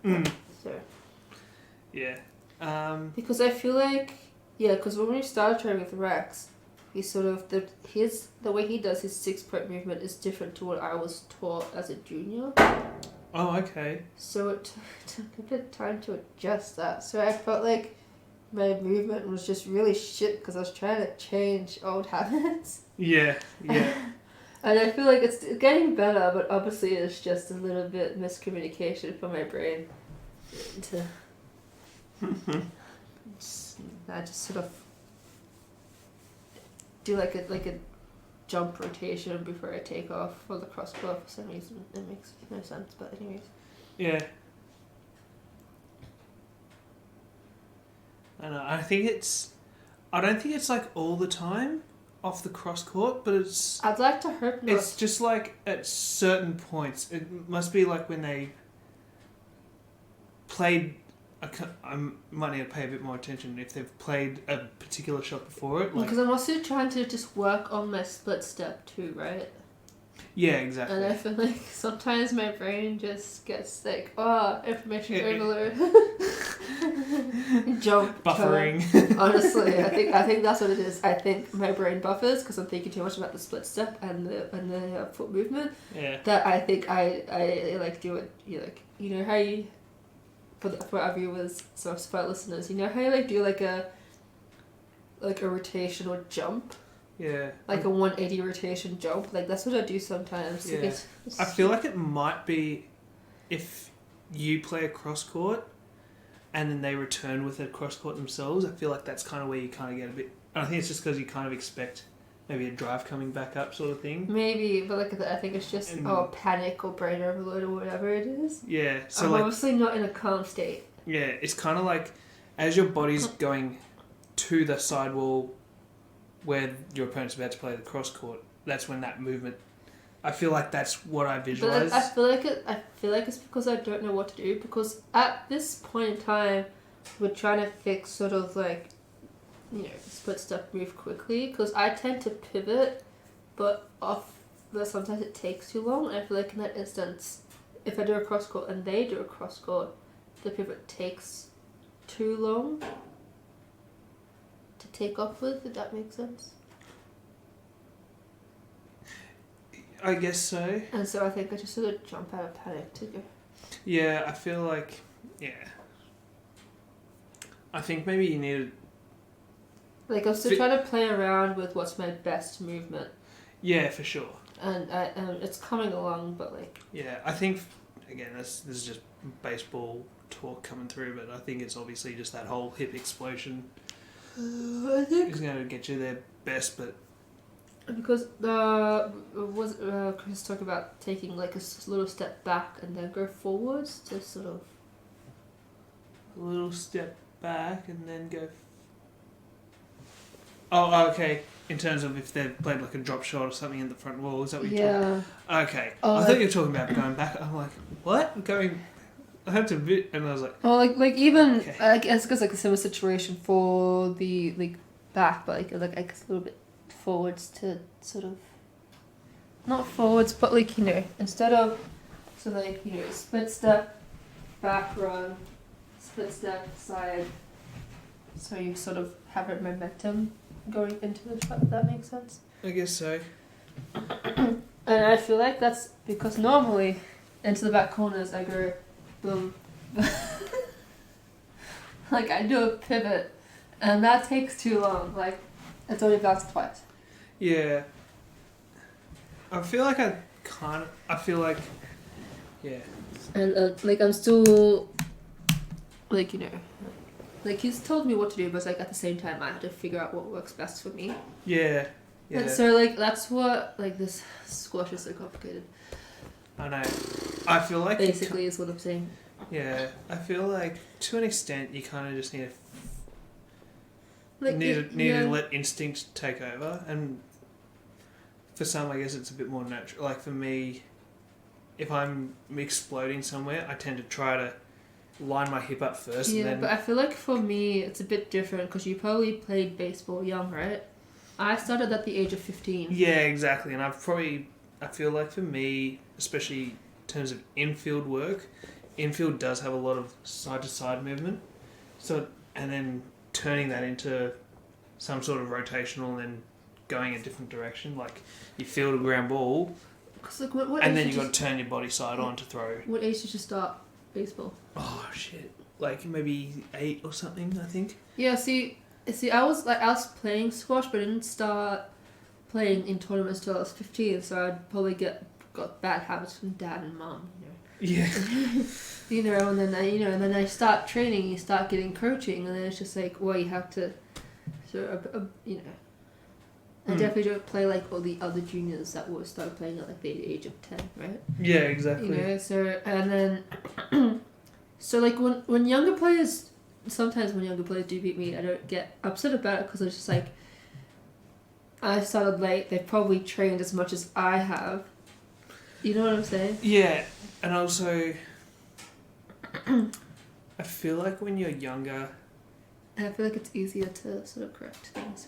Mm. So. Yeah. Because I feel like, because when we started training with Rex, He's sort of the way he does his 6-point movement is different to what I was taught as a junior. Oh, okay. So it took a bit of time to adjust that. So I felt like my movement was just really shit because I was trying to change old habits. Yeah, yeah. And I feel like it's getting better, but obviously it's just a little bit miscommunication for my brain. I just sort of do like a jump rotation before I take off for the cross court for some reason. It makes no sense, but anyways. Yeah. I know. I don't think it's like all the time off the cross court, but I'd like to hope not. it's just like at certain points. It must be like when they played. I might need to pay a bit more attention if they've played a particular shot before it. Because I'm also trying to just work on my split step too, right? Yeah, exactly. And I feel like sometimes my brain just gets like, information overload. Jump. Buffering. Turn. Honestly, I think that's what it is. I think my brain buffers because I'm thinking too much about the split step and the foot movement. Yeah. That I think I like do it. You know how you. For our viewers, so for our listeners, you know how you like do like a rotational jump, Yeah. like a 180 rotation jump. Like that's what I do sometimes. Yeah. I feel like it might be if you play a cross court, and then they return with a cross court themselves. I feel like that's kind of where you kind of get a bit. I think it's just because you kind of expect maybe a drive coming back up sort of thing. Maybe, but I think it's just panic or brain overload or whatever it is. Yeah, so I'm like obviously not in a calm state. yeah, it's kind of like as your body's going to the sidewall where your opponent's about to play the cross court. That's when that movement. I feel like that's what I visualize. But I feel like it's because I don't know what to do. Because at this point in time, we're trying to fix sort of like. Split step move quickly because I tend to pivot, but sometimes it takes too long. I feel like in that instance, if I do a cross court and they do a cross court, the pivot takes too long to take off with. If that makes sense. I guess so. And so I think I just sort of jump out of panic to go. Yeah, I feel like I think maybe you need. Like I'm still trying to play around with what's my best movement. Yeah, for sure. And it's coming along, but like. Yeah, I think again this is just baseball talk coming through, but I think it's obviously just that whole hip explosion. I think is going to get you there best, but. Because Chris talked about taking like a little step back and then go forwards to sort of. A little step back and then go. Oh, okay. In terms of if they've played like a drop shot or something in the front wall, is that what you're talking about? Okay. I thought you were talking about going back. I'm like, what? Going... I had to bit, and I was like... Oh, like even... Okay. I guess it's like a similar situation for the like back, but like I guess a little bit forwards to sort of... Not forwards, but like, instead of... So like, split step, back run, split step, side. So you sort of have a momentum going into the shot, if that makes sense. I guess so. And I feel like that's because normally into the back corners I go boom. Like I do a pivot and that takes too long. Like it's only bounced twice. Yeah. I feel like yeah. And like I'm still like like he's told me what to do, but like at the same time I had to figure out what works best for me. Yeah. Yeah. And so like that's what like this squash is so complicated. I know. I feel like basically is what I'm saying. Yeah, I feel like to an extent you kind of just need to to let instinct take over, and for some I guess it's a bit more natural. Like for me, if I'm exploding somewhere, I tend to try to line my hip up first. Yeah, and then... but I feel like for me it's a bit different because you probably played baseball young, right? I started at the age of 15. Yeah, exactly, and I feel like for me, especially in terms of infield work, infield does have a lot of side to side movement, so and then turning that into some sort of rotational and then going a different direction. Like you field a ground ball, Cause like what and age then did you got to turn your body side on to throw. What age did you start baseball? Oh shit! Like maybe 8 or something, I think. Yeah, see, I was playing squash, but I didn't start playing in tournaments till I was 15. So I'd probably got bad habits from dad and mom. Yeah. And then and then I start training. You start getting coaching, and then it's just like, well, you have to, I definitely don't play like all the other juniors that would start playing at like the age of 10, right? Yeah, exactly. So and then, so like when younger players, sometimes when younger players do beat me, I don't get upset about it because it's just like, I started late. They probably trained as much as I have. You know what I'm saying? Yeah, and also, I feel like when you're younger, I feel like it's easier to sort of correct things.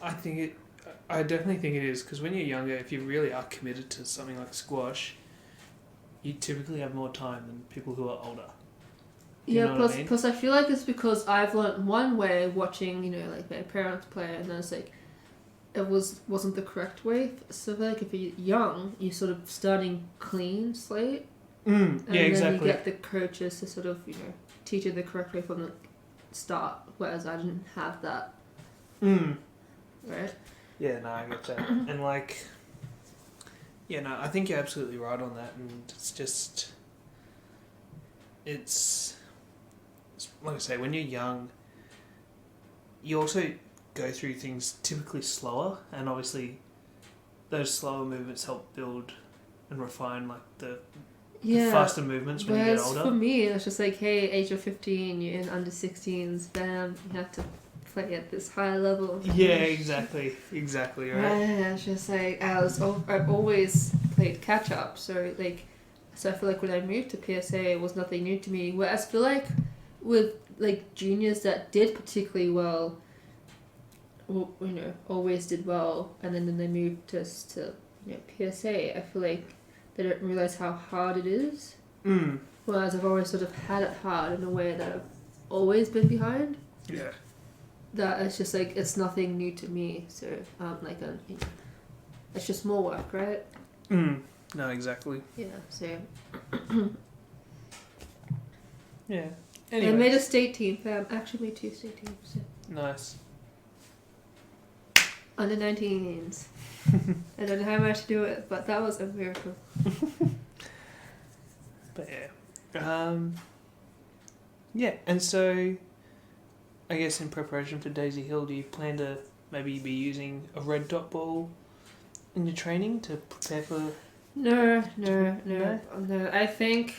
I definitely think it is, because when you're younger, if you really are committed to something like squash, you typically have more time than people who are older. Plus I feel like it's because I've learned one way watching, like my parents play, and then it's like, it wasn't the correct way. So I feel like if you're young, you're sort of starting clean slate. And then you get the coaches to sort of, teach you the correct way from the start, whereas I didn't have that. Right? Yeah, no, I get that. And like, yeah, no, I think you're absolutely right on that, and it's like I say, when you're young, you also go through things typically slower, and obviously those slower movements help build and refine like the faster movements when you get older. For me, it's just like, hey, age of 15, you're in under 16s, bam, you have to play at this high level. Yeah, exactly, right. Yeah, it's just like I've always played catch up, so I feel like when I moved to PSA, it was nothing new to me. Whereas I feel like with like juniors that did particularly well, always did well, and then they moved to PSA, I feel like they don't realize how hard it is. Whereas I've always sort of had it hard in a way that I've always been behind. Yeah. That it's just like, it's nothing new to me. So it's just more work, right? No, exactly. Yeah. So. Yeah. Anyway. I made a state team, fam. Actually made 2 state teams. So. Nice. Under 19s. I don't know how much to do it, but that was a miracle. But yeah. Yeah, and so I guess in preparation for Daisy Hill, do you plan to maybe be using a red dot ball in your training to prepare for... No. I think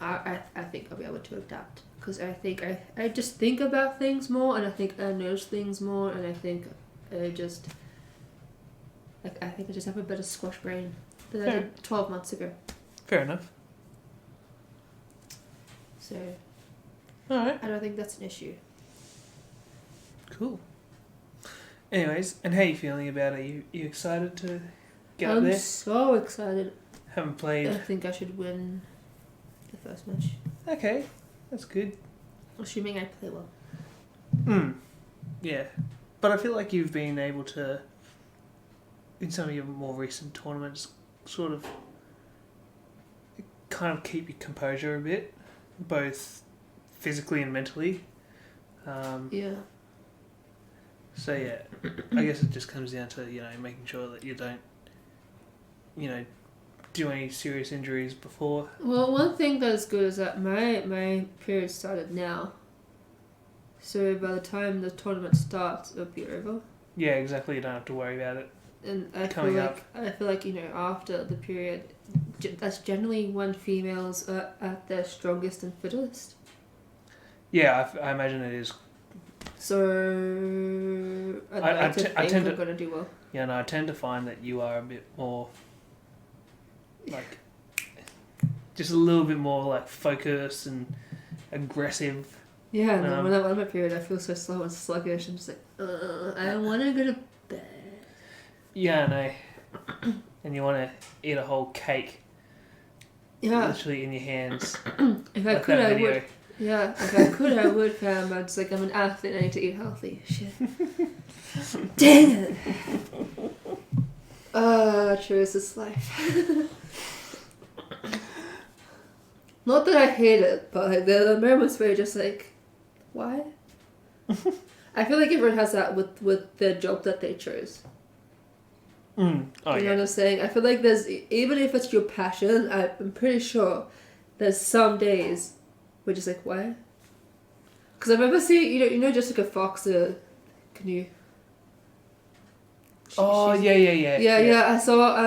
I'll be able to adapt, because I think I just think about things more, and I think I notice things more, and I think I just have a better squash brain than I did 12 months ago. Fair enough. So, alright. I don't think that's an issue. Anyways, and how are you feeling about it? You excited to get up there? I'm so excited. Haven't played. I think I should win the first match. Okay, that's good. Assuming I play well. Yeah. But I feel like you've been able to, in some of your more recent tournaments, sort of kind of keep your composure a bit, both physically and mentally. Yeah. So yeah, I guess it just comes down to, making sure that you don't, do any serious injuries before. Well, one thing that's good is that my period started now. So by the time the tournament starts, it'll be over. Yeah, exactly. You don't have to worry about it. And I feel like after the period, that's generally when females are at their strongest and fittest. Yeah, I imagine it is. So I tend to gonna do well. Yeah, no, I tend to find that you are a bit more, like, just a little bit more like focused and aggressive. Yeah, and then when I'm on my period, I feel so slow and sluggish. I'm just like, I want to go to bed. Yeah, no. And you want to eat a whole cake. Yeah. Literally in your hands. If I could, I would. Yeah, if I could, I would, fam. I'm an athlete, I need to eat healthy. Shit. Dang it! Choose this life. Not that I hate it, but like, there are moments where you're just like, why? I feel like everyone has that with their job that they chose. Oh, You know what I'm saying? I feel like there's, even if it's your passion, I'm pretty sure there's some days where just like, why? Because I remember seeing, you know Jessica Fox, can you... Oh, she's- yeah. I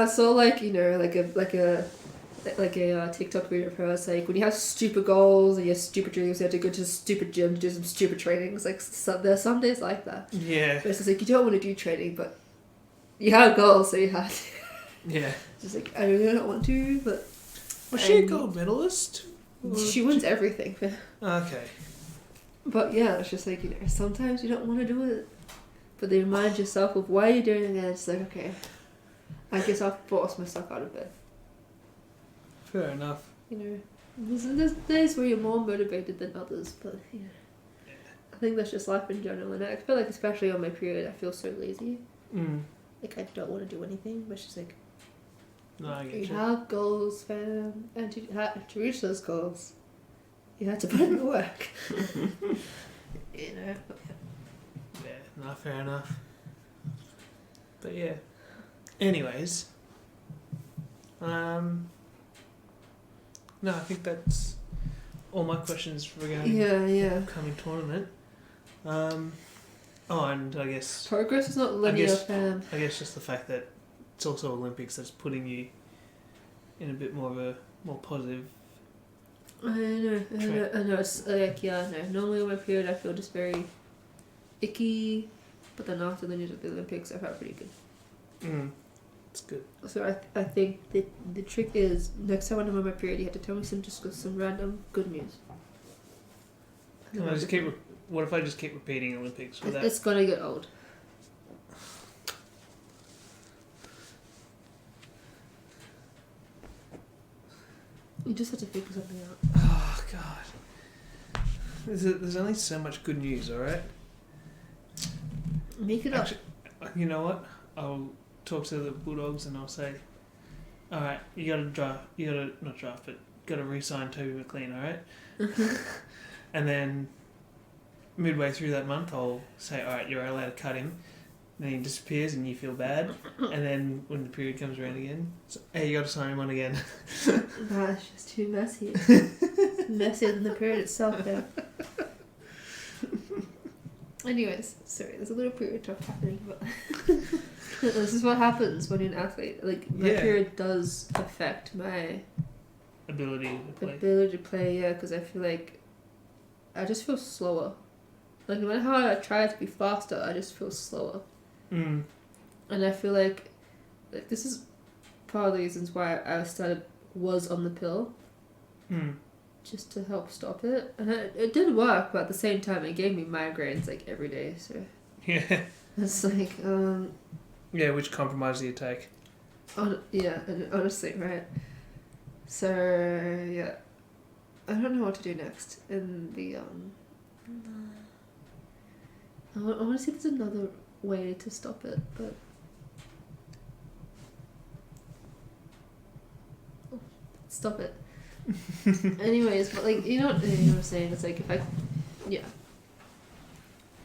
saw like, you know, like a TikTok video of her. It's like, when you have stupid goals and you have stupid dreams, you have to go to a stupid gym to do some stupid training. It's like, there's some days like that. Yeah. But it's just like, you don't want to do training, but you have goals, so you have to. Yeah. It's just like, I really don't want to, but... Was she a gold medalist? She wins everything. Okay. But yeah, it's just like, you know, sometimes you don't want to do it. But then remind yourself of why you're doing it, and it's like, okay, I guess I'll force myself out of bed. Fair enough. You know, there's days where you're more motivated than others, but you know, I think that's just life in general. And I feel like, especially on my period, I feel so lazy. Like, I don't want to do anything, but it's just like, No, I get you you. have goals, fam, and to reach those goals, you have to put in the work. You know. Yeah, no, fair enough. But yeah. Anyways. No, I think that's all my questions regarding Yeah. upcoming tournament. Oh, and I guess Progress is not linear, fam. I guess just the fact that it's also Olympics that's putting you in a bit more of a more positive. I know. It's like, yeah, no. Normally on my period, I feel just very icky, but then after the news of the Olympics, I felt pretty good. It's good. So I think the trick is, next time I'm on my period, you have to tell me some random good news. Can I just what if I just keep repeating Olympics with that? It's gonna get old. You just have to figure something out. Oh God. There's only so much good news, alright? Make it up. Actually, you know what? I'll talk to the Bulldogs and I'll say, alright, you gotta re-sign Toby McLean, alright? And then midway through that month I'll say, alright, you're allowed to cut him. Then he disappears and you feel bad. And then when the period comes around again, hey, you gotta sign him on again. Nah, it's just too messy. Messier than the period itself, yeah. Anyways, sorry, there's a little period talk happening, but this is what happens when you're an athlete. Like, my period does affect my ability to play, yeah, because I feel like I just feel slower. Like, no matter how I try to be faster, I just feel slower. And I feel like this is part of the reasons why I was on the pill. Just to help stop it. And it did work, but at the same time, it gave me migraines, like, every day, so... Yeah. It's like, Yeah, which compromise do you take? Honestly, right. So, yeah. I don't know what to do next in the, I want to see if there's another way to stop it, but... Oh, stop it. Anyways, but like, you know what I'm saying? It's like,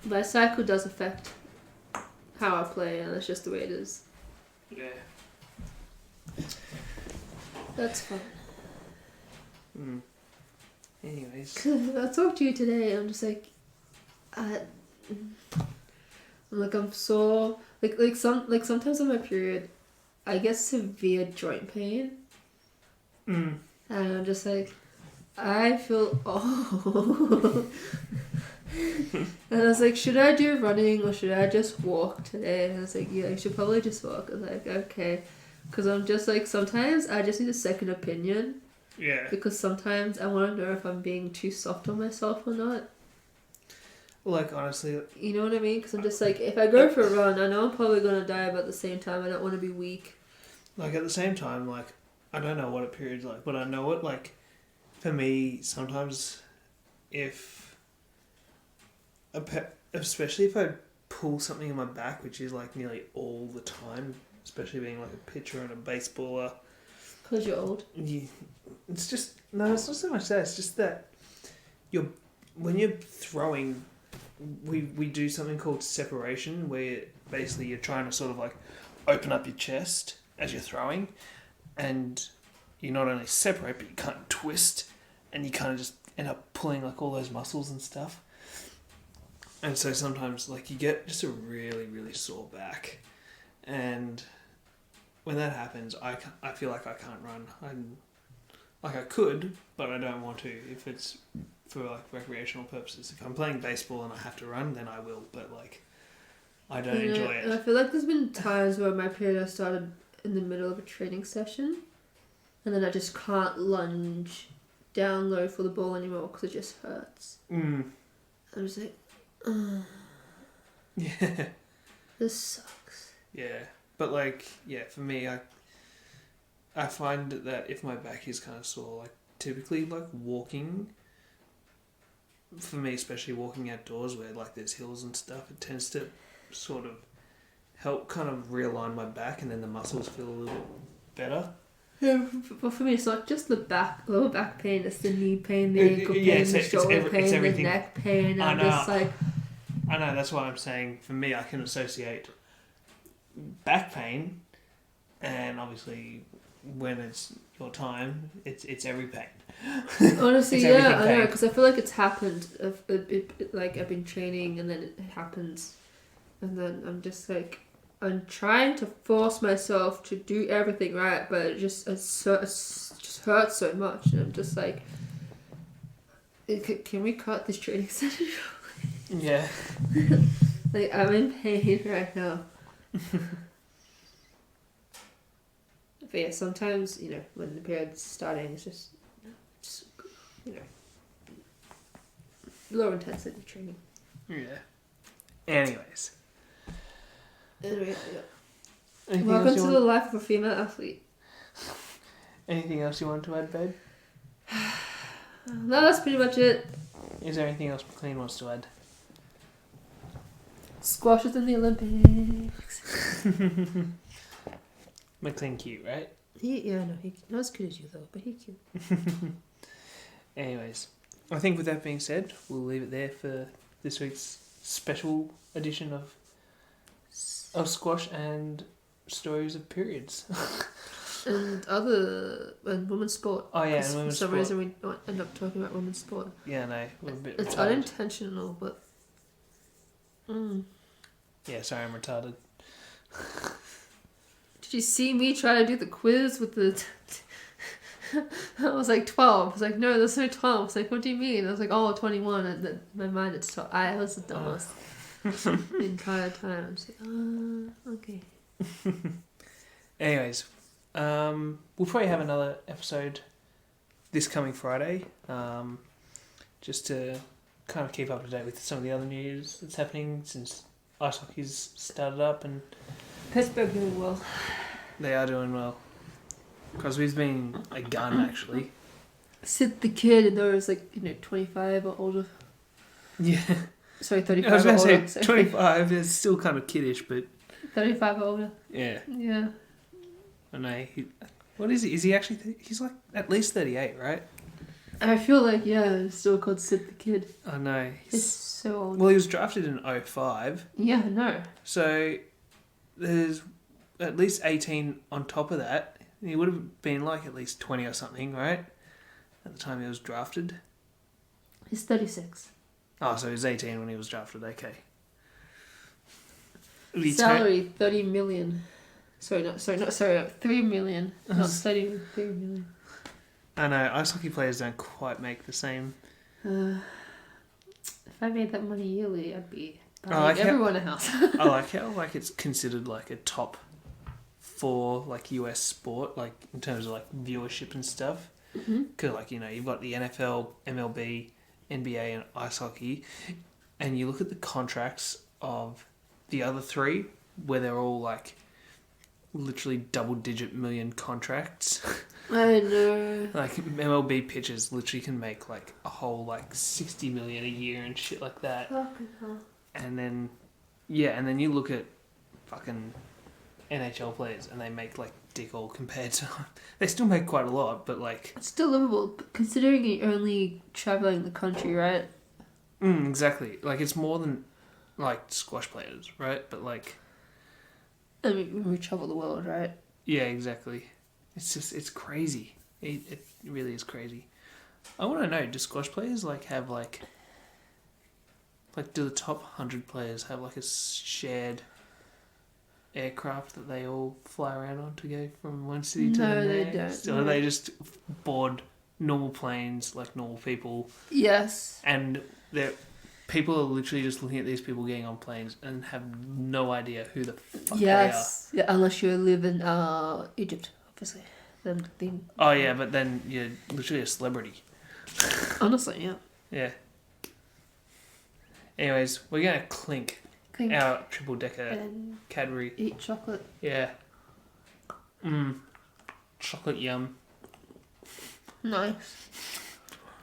my cycle does affect how I play, and that's just the way it is. Yeah. That's fun. Anyways. I talked to you today, I'm just like, I'm so sometimes on my period, I get severe joint pain. And I'm just like, I feel and I was like, should I do running or should I just walk today? And I was like, yeah, I should probably just walk. I was like, okay. Because I'm just like, sometimes I just need a second opinion. Yeah. Because sometimes I want to know if I'm being too soft on myself or not. Like, honestly... You know what I mean? Because I'm just like, if I go for a run, I know I'm probably going to die, but at the same time, I don't want to be weak. Like, at the same time, like, I don't know what a period's like, but I know it, like, for me, sometimes if... especially if I pull something in my back, which is like nearly all the time, especially being like a pitcher and a baseballer. Because you're old. Yeah, it's just no. It's not so much that. It's just that when you're throwing, we do something called separation, where basically you're trying to sort of like open up your chest as you're throwing, and you not only separate but you can't twist, and you kind of just end up pulling like all those muscles and stuff. And so sometimes like you get just a really, really sore back, and when that happens, I feel like I can't run. I could, but I don't want to. If it's for like recreational purposes, if I'm playing baseball and I have to run, then I will. But like, I don't enjoy it. I feel like there's been times where my period started in the middle of a training session, and then I just can't lunge down low for the ball anymore because it just hurts. I'm just like, yeah, this sucks. yeah. But like, yeah, for me, I find that if my back is kind of sore, like typically like walking, for me especially walking outdoors where like there's hills and stuff, it tends to sort of help kind of realign my back, and then the muscles feel a little bit better. Yeah, but for me, it's not just the lower back pain, it's the knee pain, the ankle pain, the shoulder pain, the neck pain. I'm just like... I know, that's why I'm saying, for me, I can associate back pain, and obviously when it's your time, it's every pain. Honestly, it's yeah, I pain. know, because I feel like it's happened. Like I've been training, and then it happens, and then I'm just like, I'm trying to force myself to do everything right, but it just hurts so much, and I'm just like, can we cut this training session? Yeah. Like, I'm in pain right now. But yeah, sometimes, you know, when the period's starting, it's just you know, low intensity training. Yeah. Anyways. Anyway, yeah. Anything Welcome else to the life of a female athlete. Anything else you want to add, babe? No, that's pretty much it. Is there anything else McLean wants to add? Squash is in the Olympics. McLean cute, right? He's not as good as you though, but he's cute. Anyways, I think with that being said, we'll leave it there for this week's special edition of squash and stories of periods. And women's sport. Oh yeah, and women's for some sport. reason we end up talking about women's sport. Yeah, no, we're a bit It's retarded. unintentional, but. Yeah, sorry, I'm retarded. Did you see me try to do the quiz with the... I was like 12. I was like, no, there's no 12. I was like, what do you mean? I was like, oh, 21. And in my mind, it's 12. I was the dumbest the entire time. I'm just like, okay. Anyways, we'll probably have another episode this coming Friday, just to kind of keep up to date with some of the other news that's happening since ice hockey's started up, and Pittsburgh doing well. they are doing well. Crosby's been a gun, actually. Sid the kid, and there was like, 25 or older. Yeah. Sorry, 35 I was or going older. to say 25 is still kind of kiddish, but 35 or older. yeah. Yeah. I know. What is he? Is he actually... he's like at least 38, right? I feel like, it's still called Sid the kid. I know. It's so old. Well, he was drafted in 05. Yeah, no. So there's at least 18 on top of that. He would have been like at least 20 or something, right? At the time he was drafted. He's 36. Oh, so he was 18 when he was drafted, okay. Salary, 30 million. Sorry, 3 million. Not 30, 3 million. I know, ice hockey players don't quite make the same. If I made that money yearly, I'd be buying like everyone a house. I like how like it's considered like a top 4 like US sport, like in terms of like viewership and stuff. Because like, you've got the NFL, MLB, NBA and ice hockey, and you look at the contracts of the other 3 where they're all like literally double-digit million contracts. I know. Like MLB pitchers literally can make like a whole like 60 million a year and shit like that. Fucking hell. And then Yeah, and then you look at fucking NHL players and they make like dick all compared to. They still make quite a lot, but like. It's still livable, considering you're only traveling the country, right? Exactly. Like it's more than like squash players, right? But like. I mean, we travel the world, right? Yeah, exactly. It's crazy. It really is crazy. I want to know, do squash players like have like do the top 100 players have like a shared aircraft that they all fly around on to go from one city to the No, they next? don't. Or are they just board normal planes like normal people? Yes. And people are literally just looking at these people getting on planes and have no idea who the fuck Yes. Yeah, unless you live in Egypt, obviously. Then they are. Oh yeah, but then you're literally a celebrity. honestly, yeah. Yeah. Anyways, we're gonna clink our triple decker and Cadbury. eat chocolate. Yeah. Chocolate yum. Nice.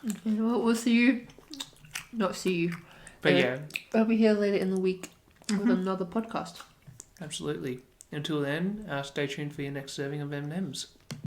Okay, well, we'll see you. Not see you. But yeah. I'll be here later in the week with another podcast. Absolutely. Until then, stay tuned for your next serving of M&Ms.